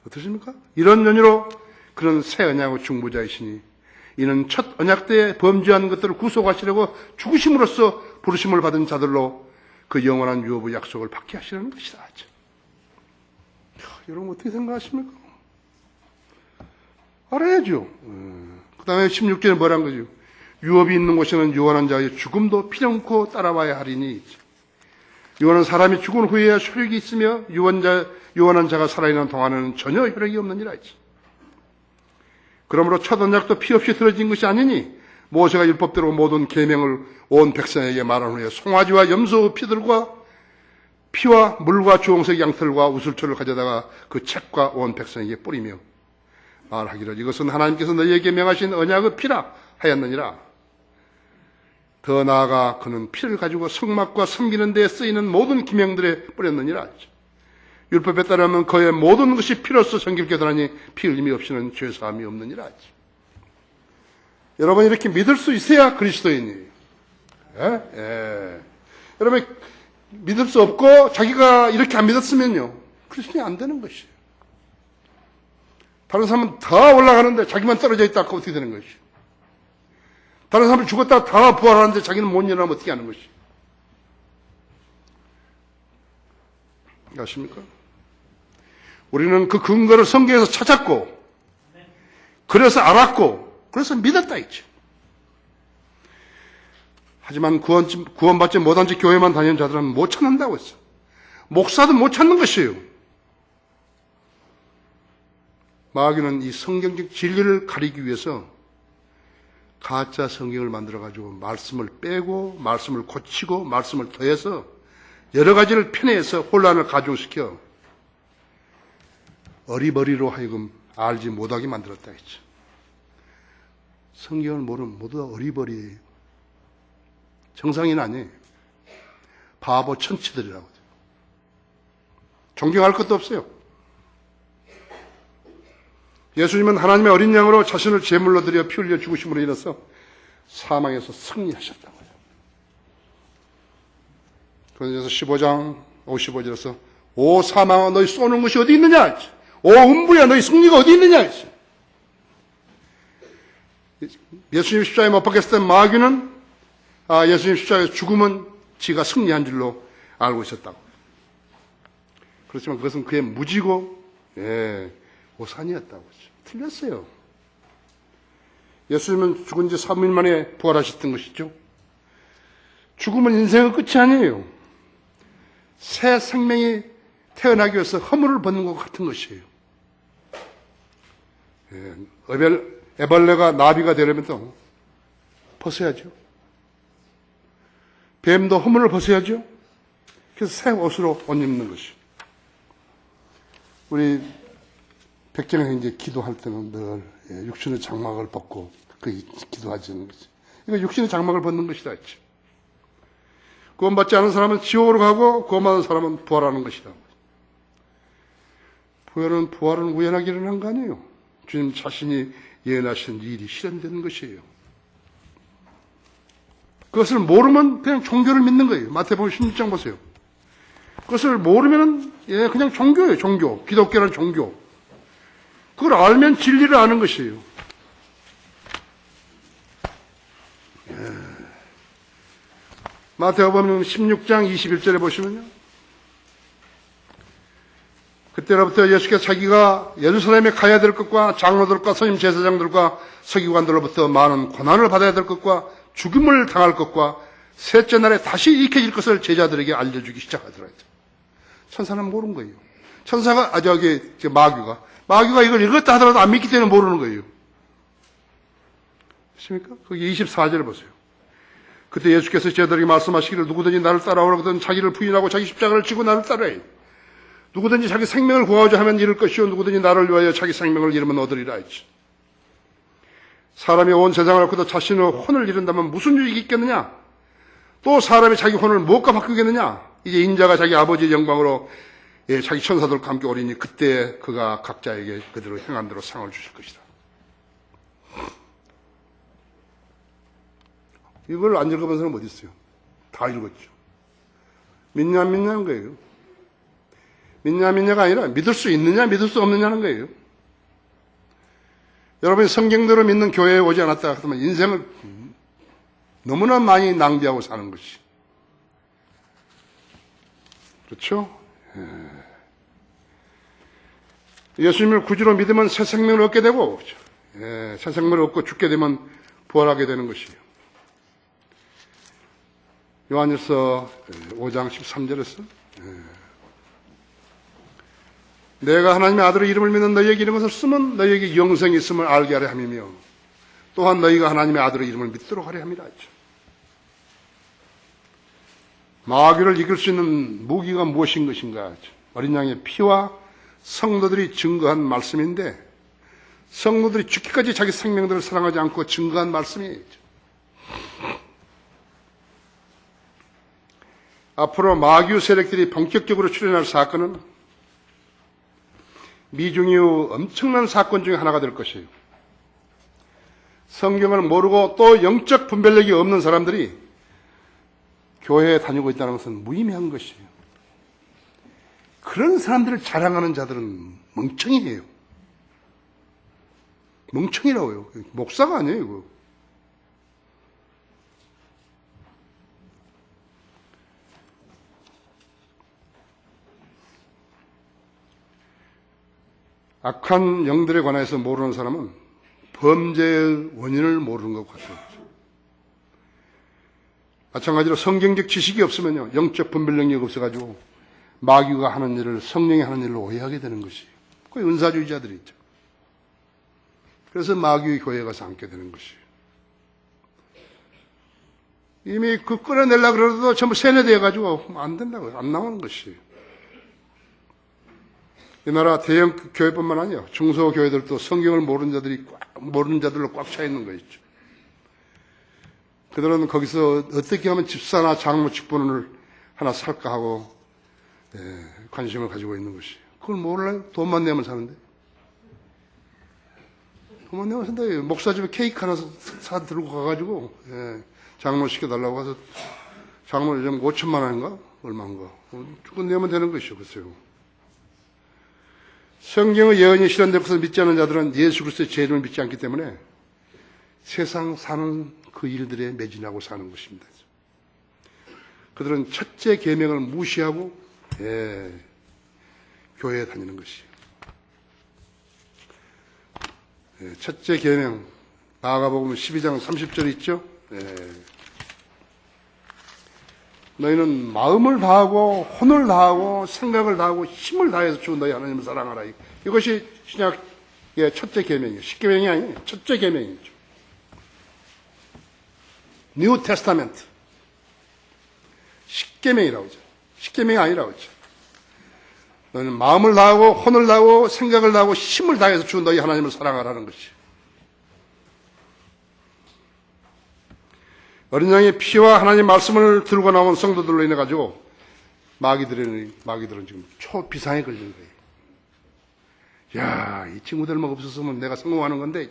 어떠십니까? 이런 연유로 그런 새 언약의 중보자이시니 이는 첫 언약 때 범죄한 것들을 구속하시려고 죽으심으로써 부르심을 받은 자들로 그 영원한 유업의 약속을 받게 하시려는 것이다. 여러분 어떻게 생각하십니까? 알아야죠. 그 다음에 16절에 뭐란 거죠? 유업이 있는 곳에는 유언한 자의 죽음도 필연코 따라와야 하리니. 유언은 사람이 죽은 후에야 효력이 있으며 유언한 자가 살아있는 동안에는 전혀 효력이 없느니라 했지. 그러므로 첫 언약도 피 없이 들어진 것이 아니니 모세가 율법대로 모든 계명을 온 백성에게 말한 후에 송아지와 염소의 피들과 피와 물과 주홍색 양털과 우슬초를 가져다가 그 책과 온 백성에게 뿌리며 말하기를 이것은 하나님께서 너희에게 명하신 언약의 피라 하였느니라. 더 나아가 그는 피를 가지고 성막과 섬기는 데에 쓰이는 모든 기명들에 뿌렸느니라. 율법에 따르면 그의 모든 것이 피로써 정결케 되나니 피 흘림이 없이는 죄사함이 없느니라. 여러분 이렇게 믿을 수 있어야 그리스도인이에요. 여러분 믿을 수 없고 자기가 이렇게 안 믿었으면요 그리스도인이 안 되는 것이에요. 다른 사람은 다 올라가는데 자기만 떨어져 있다 그 어떻게 되는 것이에요. 다른 사람은 죽었다 다 부활하는데 자기는 못 일어나면 어떻게 하는 것이에요. 아십니까? 우리는 그 근거를 성경에서 찾았고 그래서 알았고 그래서 믿었다 했죠. 하지만 구원받지 못한 채 교회만 다니는 자들은 못 찾는다고 했어. 목사도 못 찾는 것이에요. 마귀는 이 성경적 진리를 가리기 위해서 가짜 성경을 만들어가지고 말씀을 빼고 말씀을 고치고 말씀을 더해서 여러 가지를 편애해서 혼란을 가중시켜 어리버리로 하여금 알지 못하게 만들었다 했죠. 성경을 모르면 모두 다 어리버리예요. 정상인 아니에요. 바보 천치들이라고 해요. 존경할 것도 없어요. 예수님은 하나님의 어린 양으로 자신을 제물로 드려 피 흘려 죽으심으로 인해서 사망에서 승리하셨다고요. 그래서 15장 55절에서 오 사망아 너희 쏘는 것이 어디 있느냐? 오 음부야 너희 승리가 어디 있느냐? 예수님 십자가에 못 박혔을 때 마귀는 예수님 십자가에서 죽으면 지가 승리한 줄로 알고 있었다고. 그렇지만 그것은 그의 무지고 오산이었다고. 틀렸어요. 예수님은 죽은 지 3일 만에 부활하셨던 것이죠. 죽음은 인생의 끝이 아니에요. 새 생명이 태어나기 위해서 허물을 벗는 것 같은 것이에요. 애벌레가 나비가 되려면 또 벗어야죠. 뱀도 허물을 벗어야죠. 그래서 새 옷으로 옷 입는 것이에요. 우리 백정이 이제 기도할 때는 늘 육신의 장막을 벗고 그 기도하시는 거지. 이거 육신의 장막을 벗는 것이다 했지. 구원받지 않은 사람은 지옥으로 가고 구원받은 사람은 부활하는 것이다. 부활은 우연하게 일어난 거 아니에요. 주님 자신이 예언하신 일이 실현되는 것이에요. 그것을 모르면 그냥 종교를 믿는 거예요. 마태복음 16장 보세요. 그것을 모르면 그냥 종교예요. 종교. 기독교란 종교. 그걸 알면 진리를 아는 것이에요. 마태복음 16장 21절에 보시면요. 그때로부터 예수께서 자기가 예루살렘에 가야 될 것과 장로들과 선임 제사장들과 서기관들로부터 많은 고난을 받아야 될 것과 죽임을 당할 것과 셋째 날에 다시 일으켜질 것을 제자들에게 알려주기 시작하더라고요. 천사는 모르는 거예요. 천사가 마귀가 이걸 읽었다 하더라도 안 믿기 때문에 모르는 거예요. 그렇습니까? 거기 24절을 보세요. 그때 예수께서 제자들에게 말씀하시기를 누구든지 나를 따라오라거든 자기를 부인하고 자기 십자가를 지고 나를 따르라. 누구든지 자기 생명을 구하고자 하면 잃을 것이요 누구든지 나를 위하여 자기 생명을 잃으면 얻으리라 했지. 사람이 온 세상을 얻고도 자신의 혼을 잃은다면 무슨 유익이 있겠느냐? 또 사람이 자기 혼을 무엇과 바꾸겠느냐? 이제 인자가 자기 아버지의 영광으로 자기 천사들과 함께 오리니 그때 그가 각자에게 그대로 행한 대로 상을 주실 것이다. 이걸 안 읽어본 사람 어디 있어요? 다 읽었죠. 믿냐 안 믿냐는 거예요. 믿냐 안 믿냐가 아니라 믿을 수 있느냐 믿을 수 없느냐는 거예요. 여러분이 성경대로 믿는 교회에 오지 않았다 하면 인생을 너무나 많이 낭비하고 사는 것이. 그렇죠? 예수님을 구주로 믿으면 새 생명을 얻게 되고 새 생명을 얻고 죽게 되면 부활하게 되는 것이에요. 요한일서 5장 13절에서 내가 하나님의 아들의 이름을 믿는 너희에게 이런 것을 쓰면 너희에게 영생이 있음을 알게 하려 함이며 또한 너희가 하나님의 아들의 이름을 믿도록 하려 함이라 했죠. 마귀를 이길 수 있는 무기가 무엇인 것인가? 어린 양의 피와 성도들이 증거한 말씀인데 성도들이 죽기까지 자기 생명들을 사랑하지 않고 증거한 말씀이에요. 앞으로 마귀 세력들이 본격적으로 출현할 사건은 미중 이후 엄청난 사건 중에 하나가 될 것이에요. 성경을 모르고 또 영적 분별력이 없는 사람들이 교회에 다니고 있다는 것은 무의미한 것이에요. 그런 사람들을 자랑하는 자들은 멍청이에요. 멍청이라고요. 목사가 아니에요, 이거. 악한 영들에 관해서 모르는 사람은 범죄의 원인을 모르는 것 같아요. 마찬가지로 성경적 지식이 없으면요, 영적 분별 능력이 없어가지고 마귀가 하는 일을 성령이 하는 일로 오해하게 되는 것이에요. 그 은사주의자들이 있죠. 그래서 마귀의 교회에 가서 앉게 되는 것이에요. 이미 그 끌어내려고 그러도 전부 세뇌되어가지고 안 된다고요. 안 나오는 것이에요. 이 나라 대형 교회뿐만 아니라 중소교회들도 성경을 모르는 자들로 꽉 차 있는 거 있죠. 그들은 거기서 어떻게 하면 집사나 장로 직분을 하나 살까 하고 관심을 가지고 있는 것이에요. 그걸 몰라요? 돈만 내면 사는데. 돈만 내면 산다. 목사 집에 케이크 하나 사 들고 가가지고 장로 시켜달라고 해서 장로 요즘 5천만 원인가? 얼마인가? 그거 내면 되는 것이죠. 글쎄요. 성경의 예언이 실현될 것을 믿지 않는 자들은 예수 그리스도의 제 이름을 믿지 않기 때문에 세상 사는 그 일들에 매진하고 사는 것입니다. 그들은 첫째 계명을 무시하고 교회에 다니는 것이에요. 첫째 계명 나아가복음 12장 30절 있죠. 너희는 마음을 다하고 혼을 다하고 생각을 다하고 힘을 다해서 주 너희 하나님을 사랑하라. 이것이 신약의 첫째 계명이에요. 십계명이 아니에요. 첫째 계명이죠. 뉴 테스타멘트. 십계명이라고 하죠. 십계명이 아니라고 하죠. 너희는 마음을 다하고 혼을 다하고 생각을 다하고 힘을 다해서 주 너희 하나님을 사랑하라는 것이에요. 어린 양의 피와 하나님 말씀을 들고 나온 성도들로 인해 가지고 마귀들은 지금 초비상에 걸린 거예요. 야, 이 친구들만 없었으면 내가 성공하는 건데.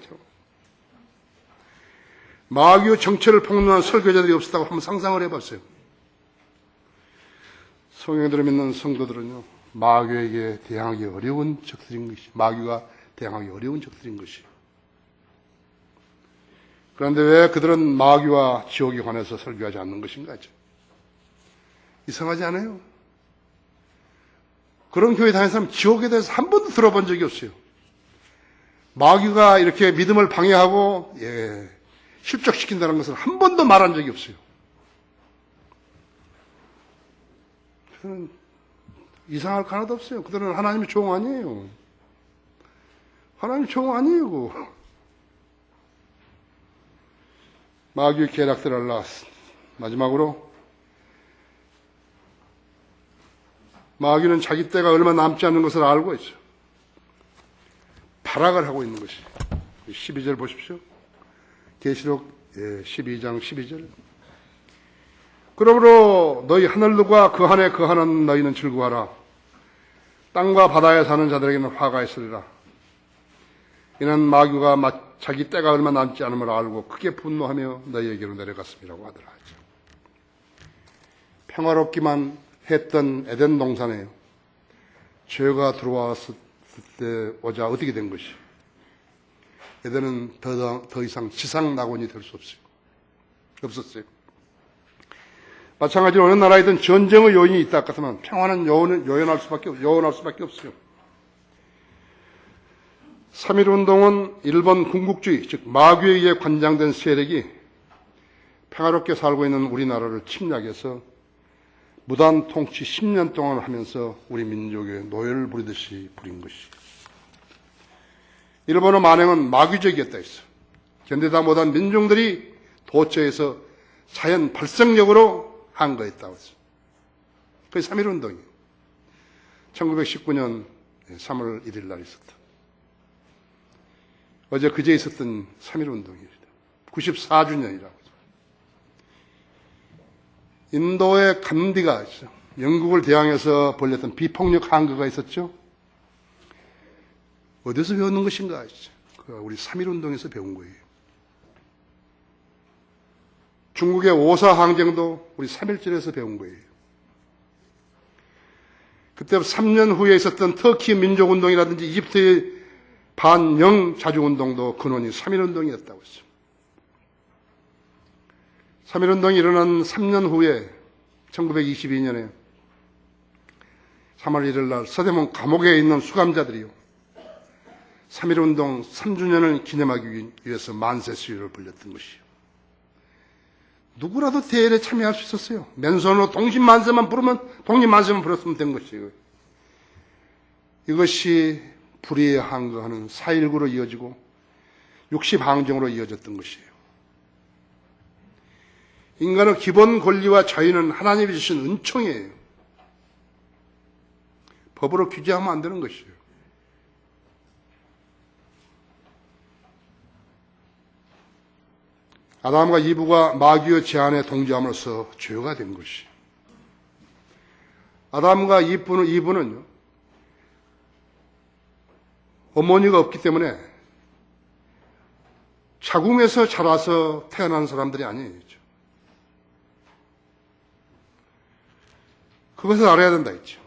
마귀의 정체를 폭로한 설교자들이 없었다고 한번 상상을 해봤어요. 성경들을 믿는 성도들은요, 마귀에게 대항하기 어려운 적들인 것이, 마귀가 대항하기 어려운 적들인 것이에요. 그런데 왜 그들은 마귀와 지옥에 관해서 설교하지 않는 것인가? 이상하지 않아요? 그런 교회 다니는 사람 지옥에 대해서 한 번도 들어본 적이 없어요. 마귀가 이렇게 믿음을 방해하고 실족시킨다는 것을 한 번도 말한 적이 없어요. 그들은 이상할 거 하나도 없어요. 그들은 하나님의 종 아니에요. 하나님의 종 아니에요. 마귀의 계략들 알라 마지막으로 마귀는 자기 때가 얼마 남지 않는 것을 알고 있어. 발악을 하고 있는 것이. 12절 보십시오. 계시록 12장 12절. 그러므로 너희 하늘과 그 안에 거하는 너희는 즐거워하라. 땅과 바다에 사는 자들에게는 화가 있으리라. 이는 마귀가 자기 때가 얼마 남지 않음을 알고 크게 분노하며 너희에게로 내려갔음이라고 하더라. 평화롭기만 했던 에덴 동산에 죄가 들어왔을 때 오자 어떻게 된 것이? 에덴은 더 이상 지상 낙원이 될 수 없었어요. 마찬가지로 어느 나라에든 전쟁의 요인이 있다 같으면 평화는 요원할 수밖에 없어요. 3.1운동은 일본 군국주의, 즉 마귀에 의해 관장된 세력이 평화롭게 살고 있는 우리나라를 침략해서 무단 통치 10년 동안 하면서 우리 민족의 노예를 부리듯이 부린 것이. 일본의 만행은 마귀적이었다 했어. 견디다 못한 민중들이 도처에서 자연 발생력으로 한 거였다고 했어. 그게 3.1운동이에요. 1919년 3월 1일 날 있었다. 어제 그제 있었던 3.1운동입니다. 94주년이라고. 인도의 간디가 있어. 영국을 대항해서 벌였던 비폭력 항거가 있었죠. 어디서 배웠는 것인가? 우리 3.1운동에서 배운 거예요. 중국의 오사 항쟁도 우리 3.1절에서 배운 거예요. 그때 3년 후에 있었던 터키 민족운동이라든지 이집트의 반영 자주운동도 근원이 3.1운동이었다고 했어요. 3.1운동이 일어난 3년 후에 1922년에 3월 1일 날 서대문 감옥에 있는 수감자들이요. 3.1운동 3주년을 기념하기 위해서 만세 시위를 벌였던 것이요. 누구라도 대회에 참여할 수 있었어요. 맨손으로 독립만세만 불었으면 된 것이에요. 이것이 불의의 항거하는 4.19로 이어지고 60항쟁으로 이어졌던 것이에요. 인간의 기본 권리와 자유는 하나님이 주신 은총이에요. 법으로 규제하면 안 되는 것이에요. 아담과 이브가 마귀의 제안에 동조함으로써 죄가 된 것이에요. 아담과 이브는요, 어머니가 없기 때문에 자궁에서 자라서 태어난 사람들이 아니에요. 그것을 알아야 된다 했죠.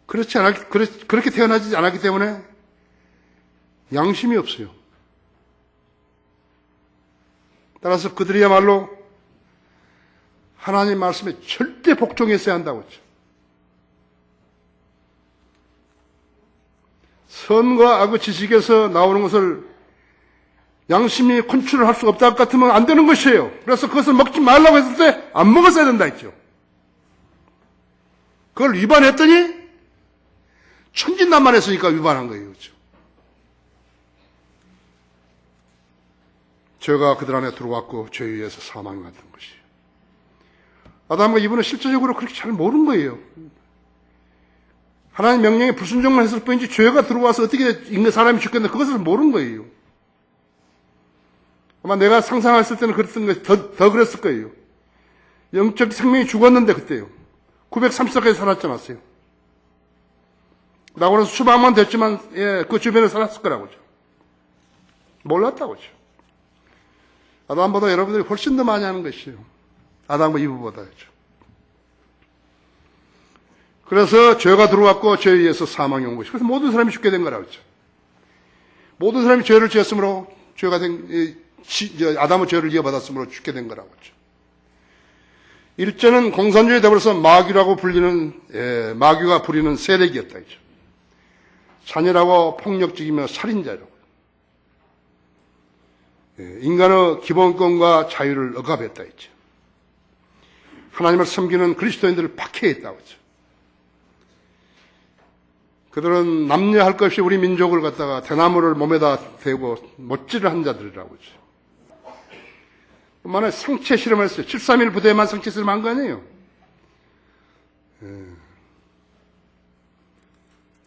그렇게 태어나지 않았기 때문에 양심이 없어요. 따라서 그들이야말로 하나님 말씀에 절대 복종했어야 한다고 했죠. 선과 악의 지식에서 나오는 것을 양심이 컨트롤할 수가 없다 같으면 안 되는 것이에요. 그래서 그것을 먹지 말라고 했을 때 안 먹었어야 된다 했죠. 그걸 위반했더니 천진난만했으니까 위반한 거예요. 그렇죠? 죄가 그들 안에 들어왔고 죄에 의해서 사망이 왔던 것이에요. 아담과 이브는 실제적으로 그렇게 잘 모르는 거예요. 하나님 명령에 불순종만 했을 뿐이지 죄가 들어와서 어떻게 사람이 죽겠나 그것을 모르는 거예요. 아마 내가 상상했을 때는 그랬던 거예요. 더 그랬을 거예요. 영적 생명이 죽었는데 그때요. 930살까지 살았지 않았어요. 나고 나서 수박만 됐지만 그 주변에 살았을 거라고죠. 몰랐다고죠. 아담보다 여러분들이 훨씬 더 많이 하는 것이에요. 아담과 이브보다죠. 그래서 죄가 들어왔고 죄에 의해서 사망이 온 것이죠. 그래서 모든 사람이 죽게 된 거라고 했죠. 모든 사람이 죄를 지었으므로 아담의 죄를 이어받았으므로 죽게 된 거라고 했죠. 일제는 공산주의 더불어서 마귀가 부리는 세력이었다 했죠. 잔인하고 폭력적이며 살인자라고. 인간의 기본권과 자유를 억압했다 했죠. 하나님을 섬기는 그리스도인들을 박해했다고 했죠. 그들은 남녀할 것 없이 우리 민족을 갖다가 대나무를 몸에다 대고 못질을 한 자들이라고 했죠. 뿐만 아니라 생체 실험을 했어요. 731 부대에만 생체 실험한 거 아니에요.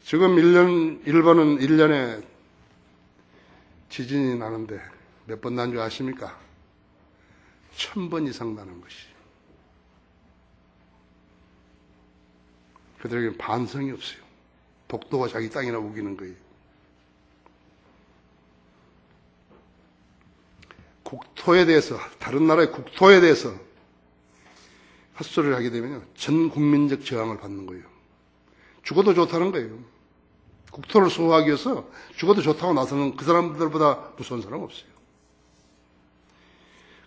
지금 일본은 1년에 지진이 나는데 몇 번 난 줄 아십니까? 1000번 이상 나는 것이. 그들에게는 반성이 없어요. 독도가 자기 땅이나 우기는 거예요. 국토에 대해서, 다른 나라의 국토에 대해서 헛소리를 하게 되면요, 전 국민적 저항을 받는 거예요. 죽어도 좋다는 거예요. 국토를 수호하기 위해서 죽어도 좋다고 나서는 그 사람들보다 무서운 사람 없어요.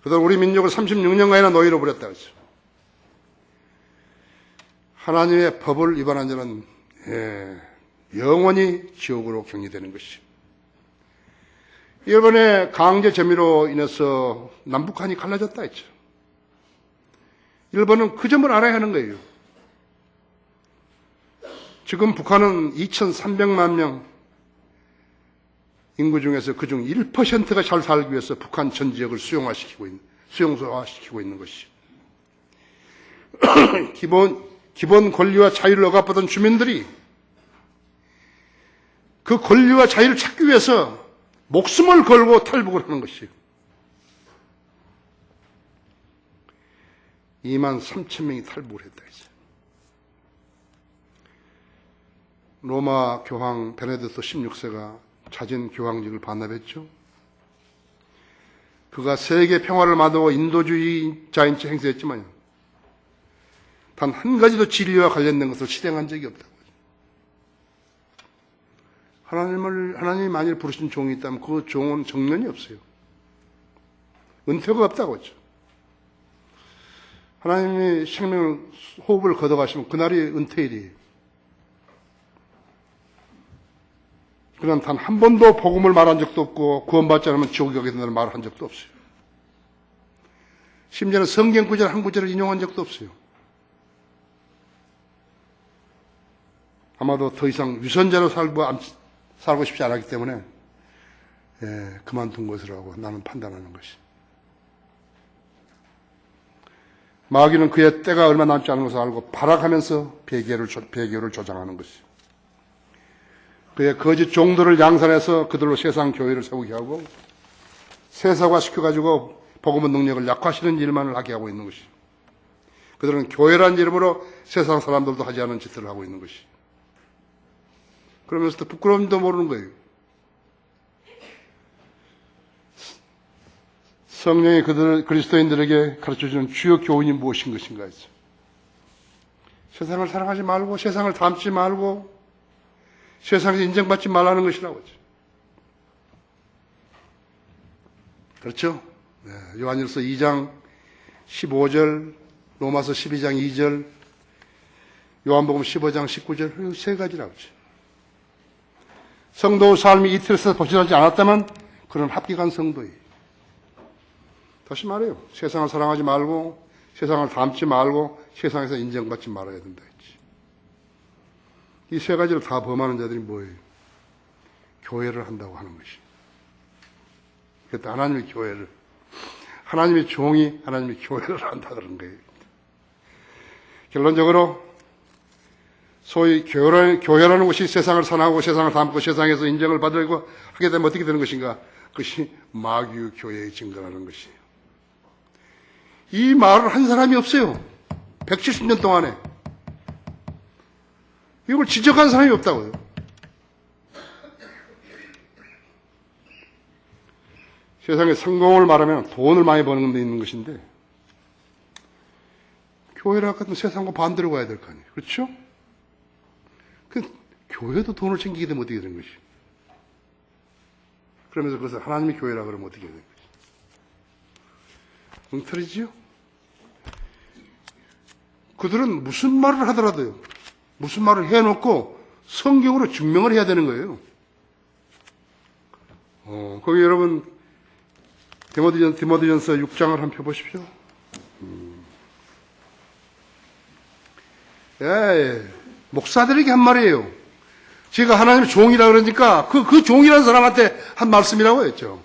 그동안 우리 민족을 36년간이나 노예로 버렸다 그랬죠. 하나님의 법을 위반한 자는 영원히 지옥으로 격리되는 것이죠. 일본의 강제 점유로 인해서 남북한이 갈라졌다 했죠. 일본은 그 점을 알아야 하는 거예요. 지금 북한은 2300만 명 인구 중에서 그중 1%가 잘 살기 위해서 북한 전 지역을 수용소화시키고 있는 것이죠. 기본 권리와 자유를 억압받은 주민들이 그 권리와 자유를 찾기 위해서 목숨을 걸고 탈북을 하는 것이에요. 23,000명이 탈북을 했다 했어요. 로마 교황 베네딕토 16세가 자진 교황직을 반납했죠. 그가 세계 평화를 만들고 인도주의자인 채 행세했지만 단 한 가지도 진리와 관련된 것을 실행한 적이 없다고. 하나님이 만일 부르신 종이 있다면 그 종은 정년이 없어요. 은퇴가 없다고 했죠. 하나님이 생명을, 호흡을 걷어가시면 그날이 은퇴일이에요. 그러나 단 한 번도 복음을 말한 적도 없고 구원받지 않으면 지옥에 가게 된다는 말을 한 적도 없어요. 심지어는 성경 구절 한 구절을 인용한 적도 없어요. 아마도 더 이상 유선자로 살고 싶지 않았기 때문에 그만둔 것이라고 나는 판단하는 것이. 마귀는 그의 때가 얼마 남지 않은 것을 알고 발악하면서 배교를 조장하는 것이죠. 그의 거짓 종들을 양산해서 그들로 세상 교회를 세우게 하고 세사화시켜가지고 복음의 능력을 약화시키는 일만을 하게 하고 있는 것이. 그들은 교회라는 이름으로 세상 사람들도 하지 않은 짓을 하고 있는 것이. 그러면서도 부끄러움도 모르는 거예요. 성령이 그리스도인들에게 가르쳐주는 주요 교훈이 무엇인 것인가 했죠. 세상을 사랑하지 말고 세상을 닮지 말고 세상에서 인정받지 말라는 것이라고 하죠. 그렇죠? 네, 요한일서 2장 15절, 로마서 12장 2절, 요한복음 15장 19절, 세 가지라고 하죠. 성도의 삶이 이틀에서 벗어나지 않았다면 그런 합격한 성도예요. 다시 말해요. 세상을 사랑하지 말고 세상을 닮지 말고 세상에서 인정받지 말아야 된다 했지. 이 세 가지를 다 범하는 자들이 뭐예요? 교회를 한다고 하는 것이. 그때 하나님의 교회를, 하나님의 종이 하나님의 교회를 한다 그런 거예요. 결론적으로 소위 교회라는 것이 세상을 사랑하고 세상을 닮고 세상에서 인정을 받으려고 하게 되면 어떻게 되는 것인가? 그것이 마귀 교회의 증거라는 것이에요. 이 말을 한 사람이 없어요. 170년 동안에. 이걸 지적한 사람이 없다고요. 세상에 성공을 말하면 돈을 많이 버는 데 있는 것인데 교회라 같은 세상과 반대로 가야 될 거 아니에요. 그렇죠? 그 교회도 돈을 챙기게 되면 어떻게 되는 것이? 그러면서 그것을 하나님의 교회라 그러면 어떻게 되는 것이? 엉터리지요? 그들은 무슨 말을 하더라도요. 무슨 말을 해놓고 성경으로 증명을 해야 되는 거예요. 거기 여러분 디모데전서 6장을 한번 펴보십시오. 목사들에게 한 말이에요. 제가 하나님의 종이라 그러니까 그 종이라는 사람한테 한 말씀이라고 했죠.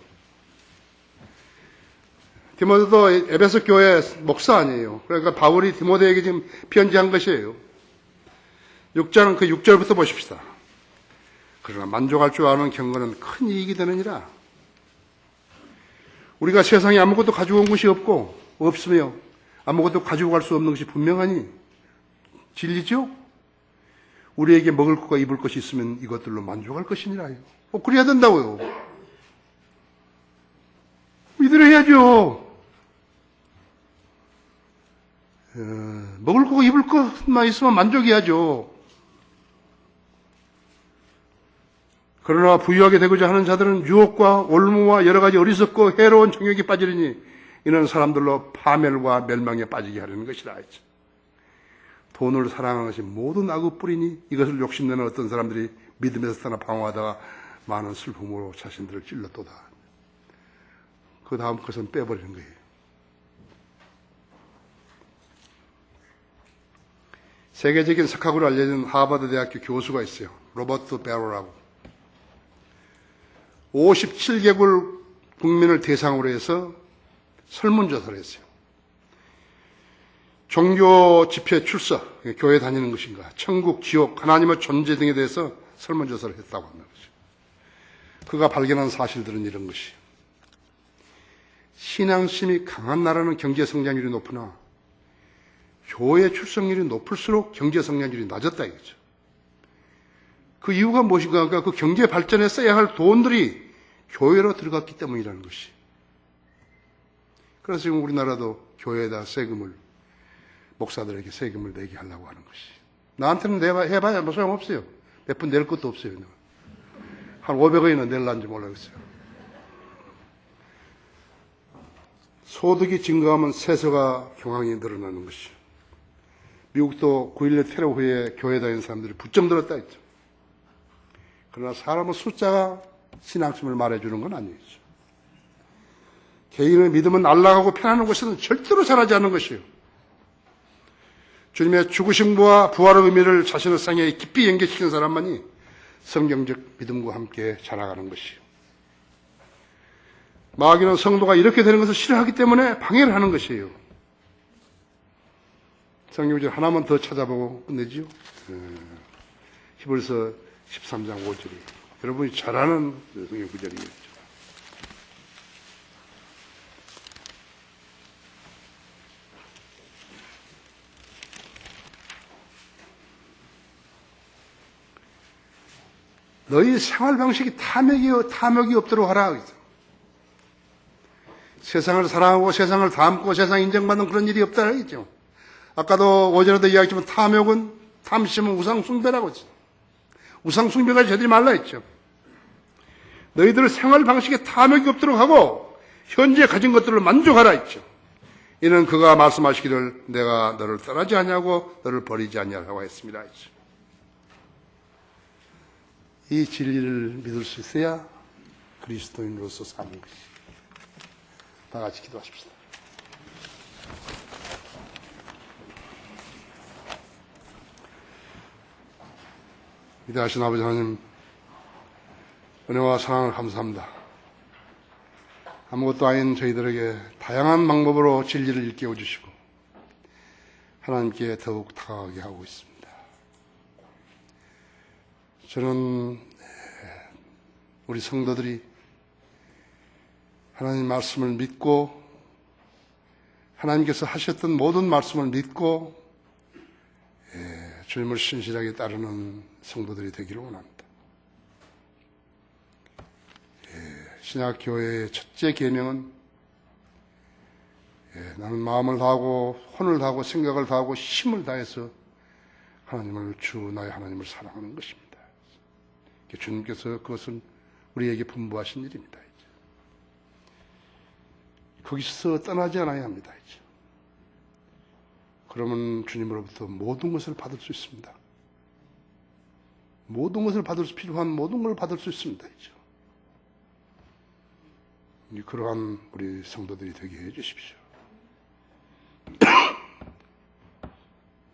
디모데도 에베소 교회 목사 아니에요. 그러니까 바울이 디모데에게 지금 편지한 것이에요. 6장은 그 6절부터 보십시다. 그러나 만족할 줄 아는 경건은 큰 이익이 되느니라. 우리가 세상에 아무것도 가지고 온 것이 없으며 아무것도 가지고 갈 수 없는 것이 분명하니 진리죠? 우리에게 먹을 것과 입을 것이 있으면 이것들로 만족할 것이니라요. 그래야 된다고요. 이대로 해야죠. 먹을 거고 입을 것만 있으면 만족해야죠. 그러나 부유하게 되고자 하는 자들은 유혹과 올무와 여러 가지 어리석고 해로운 정욕에 빠지려니 이는 사람들로 파멸과 멸망에 빠지게 하려는 것이라 했죠. 돈을 사랑하는 것이 모든 악의 뿌리니 이것을 욕심내는 어떤 사람들이 믿음에서 떠나 방황하다가 많은 슬픔으로 자신들을 찔렀도다. 그 다음 것은 빼버리는 거예요. 세계적인 석학으로 알려진 하버드 대학교 교수가 있어요. 로버트 베로라고. 57개국 국민을 대상으로 해서 설문조사를 했어요. 종교 집회 출석, 교회 다니는 것인가, 천국, 지옥, 하나님의 존재 등에 대해서 설문조사를 했다고 합니다. 그가 발견한 사실들은 이런 것이 신앙심이 강한 나라는 경제 성장률이 높으나 교회 출석률이 높을수록 경제 성장률이 낮았다 이거죠. 그 이유가 무엇인가 하니까 그 경제 발전에 써야 할 돈들이 교회로 들어갔기 때문이라는 것이. 그래서 지금 우리나라도 교회에다 세금을, 목사들에게 세금을 내게 하려고 하는 것이. 나한테는 해봐야 뭐 소용없어요. 몇 푼 낼 것도 없어요. 한 500원이나 낼란지 모르겠어요. 소득이 증가하면 세서가 경황이 늘어나는 것이. 미국도 9.11 테러 후에 교회 다니는 사람들이 부쩍 늘었다 했죠. 그러나 사람의 숫자가 신앙심을 말해주는 건 아니죠. 개인의 믿음은 안락하고 편안한 곳에서는 절대로 자라지 않는 것이에요. 주님의 죽으심과 부활의 의미를 자신의 생애에 깊이 연결시킨 사람만이 성경적 믿음과 함께 자라가는 것이에요. 마귀는 성도가 이렇게 되는 것을 싫어하기 때문에 방해를 하는 것이에요. 성경구절 하나만 더 찾아보고 끝내지요. 히브리서 13장 5절이에요. 여러분이 잘 아는 성경 구절이겠죠. 너희 생활 방식이 탐욕이 없도록 하라. 세상을 사랑하고 세상을 닮고 세상 인정받는 그런 일이 없다라 했죠. 아까도 오전에도 이야기했지만 탐심은 우상 숭배라고 했죠. 우상 숭배가 저들이 말라 했죠. 너희들 생활 방식에 탐욕이 없도록 하고 현재 가진 것들을 만족하라 했죠. 이는 그가 말씀하시기를 내가 너를 떠나지 않냐고 너를 버리지 않냐고 했습니다 했죠. 이 진리를 믿을 수 있어야 그리스도인으로서 사는 것이. 다 같이 기도하십시다. 위대하신 아버지 하나님, 은혜와 사랑을 감사합니다. 아무것도 아닌 저희들에게 다양한 방법으로 진리를 일깨워 주시고 하나님께 더욱 다가가게 하고 있습니다. 저는 우리 성도들이 하나님 말씀을 믿고 하나님께서 하셨던 모든 말씀을 믿고 주님을 신실하게 따르는 성도들이 되기를 원합니다. 신약교회의 첫째 계명은 나는 마음을 다하고 혼을 다하고 생각을 다하고 힘을 다해서 주 나의 하나님을 사랑하는 것입니다. 주님께서 그것은 우리에게 분부하신 일입니다. 거기서 떠나지 않아야 합니다. 그러면 주님으로부터 모든 것을 받을 수 있습니다. 모든 것을 필요한 모든 걸 받을 수 있습니다. 그러한 우리 성도들이 되게 해 주십시오.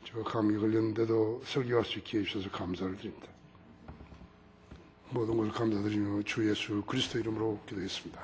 제가 감기 걸렸는데도 설교할 수 있게 해주셔서 감사를 드립니다. 모든 것을 감사드리며 주 예수 그리스도 이름으로 기도했습니다.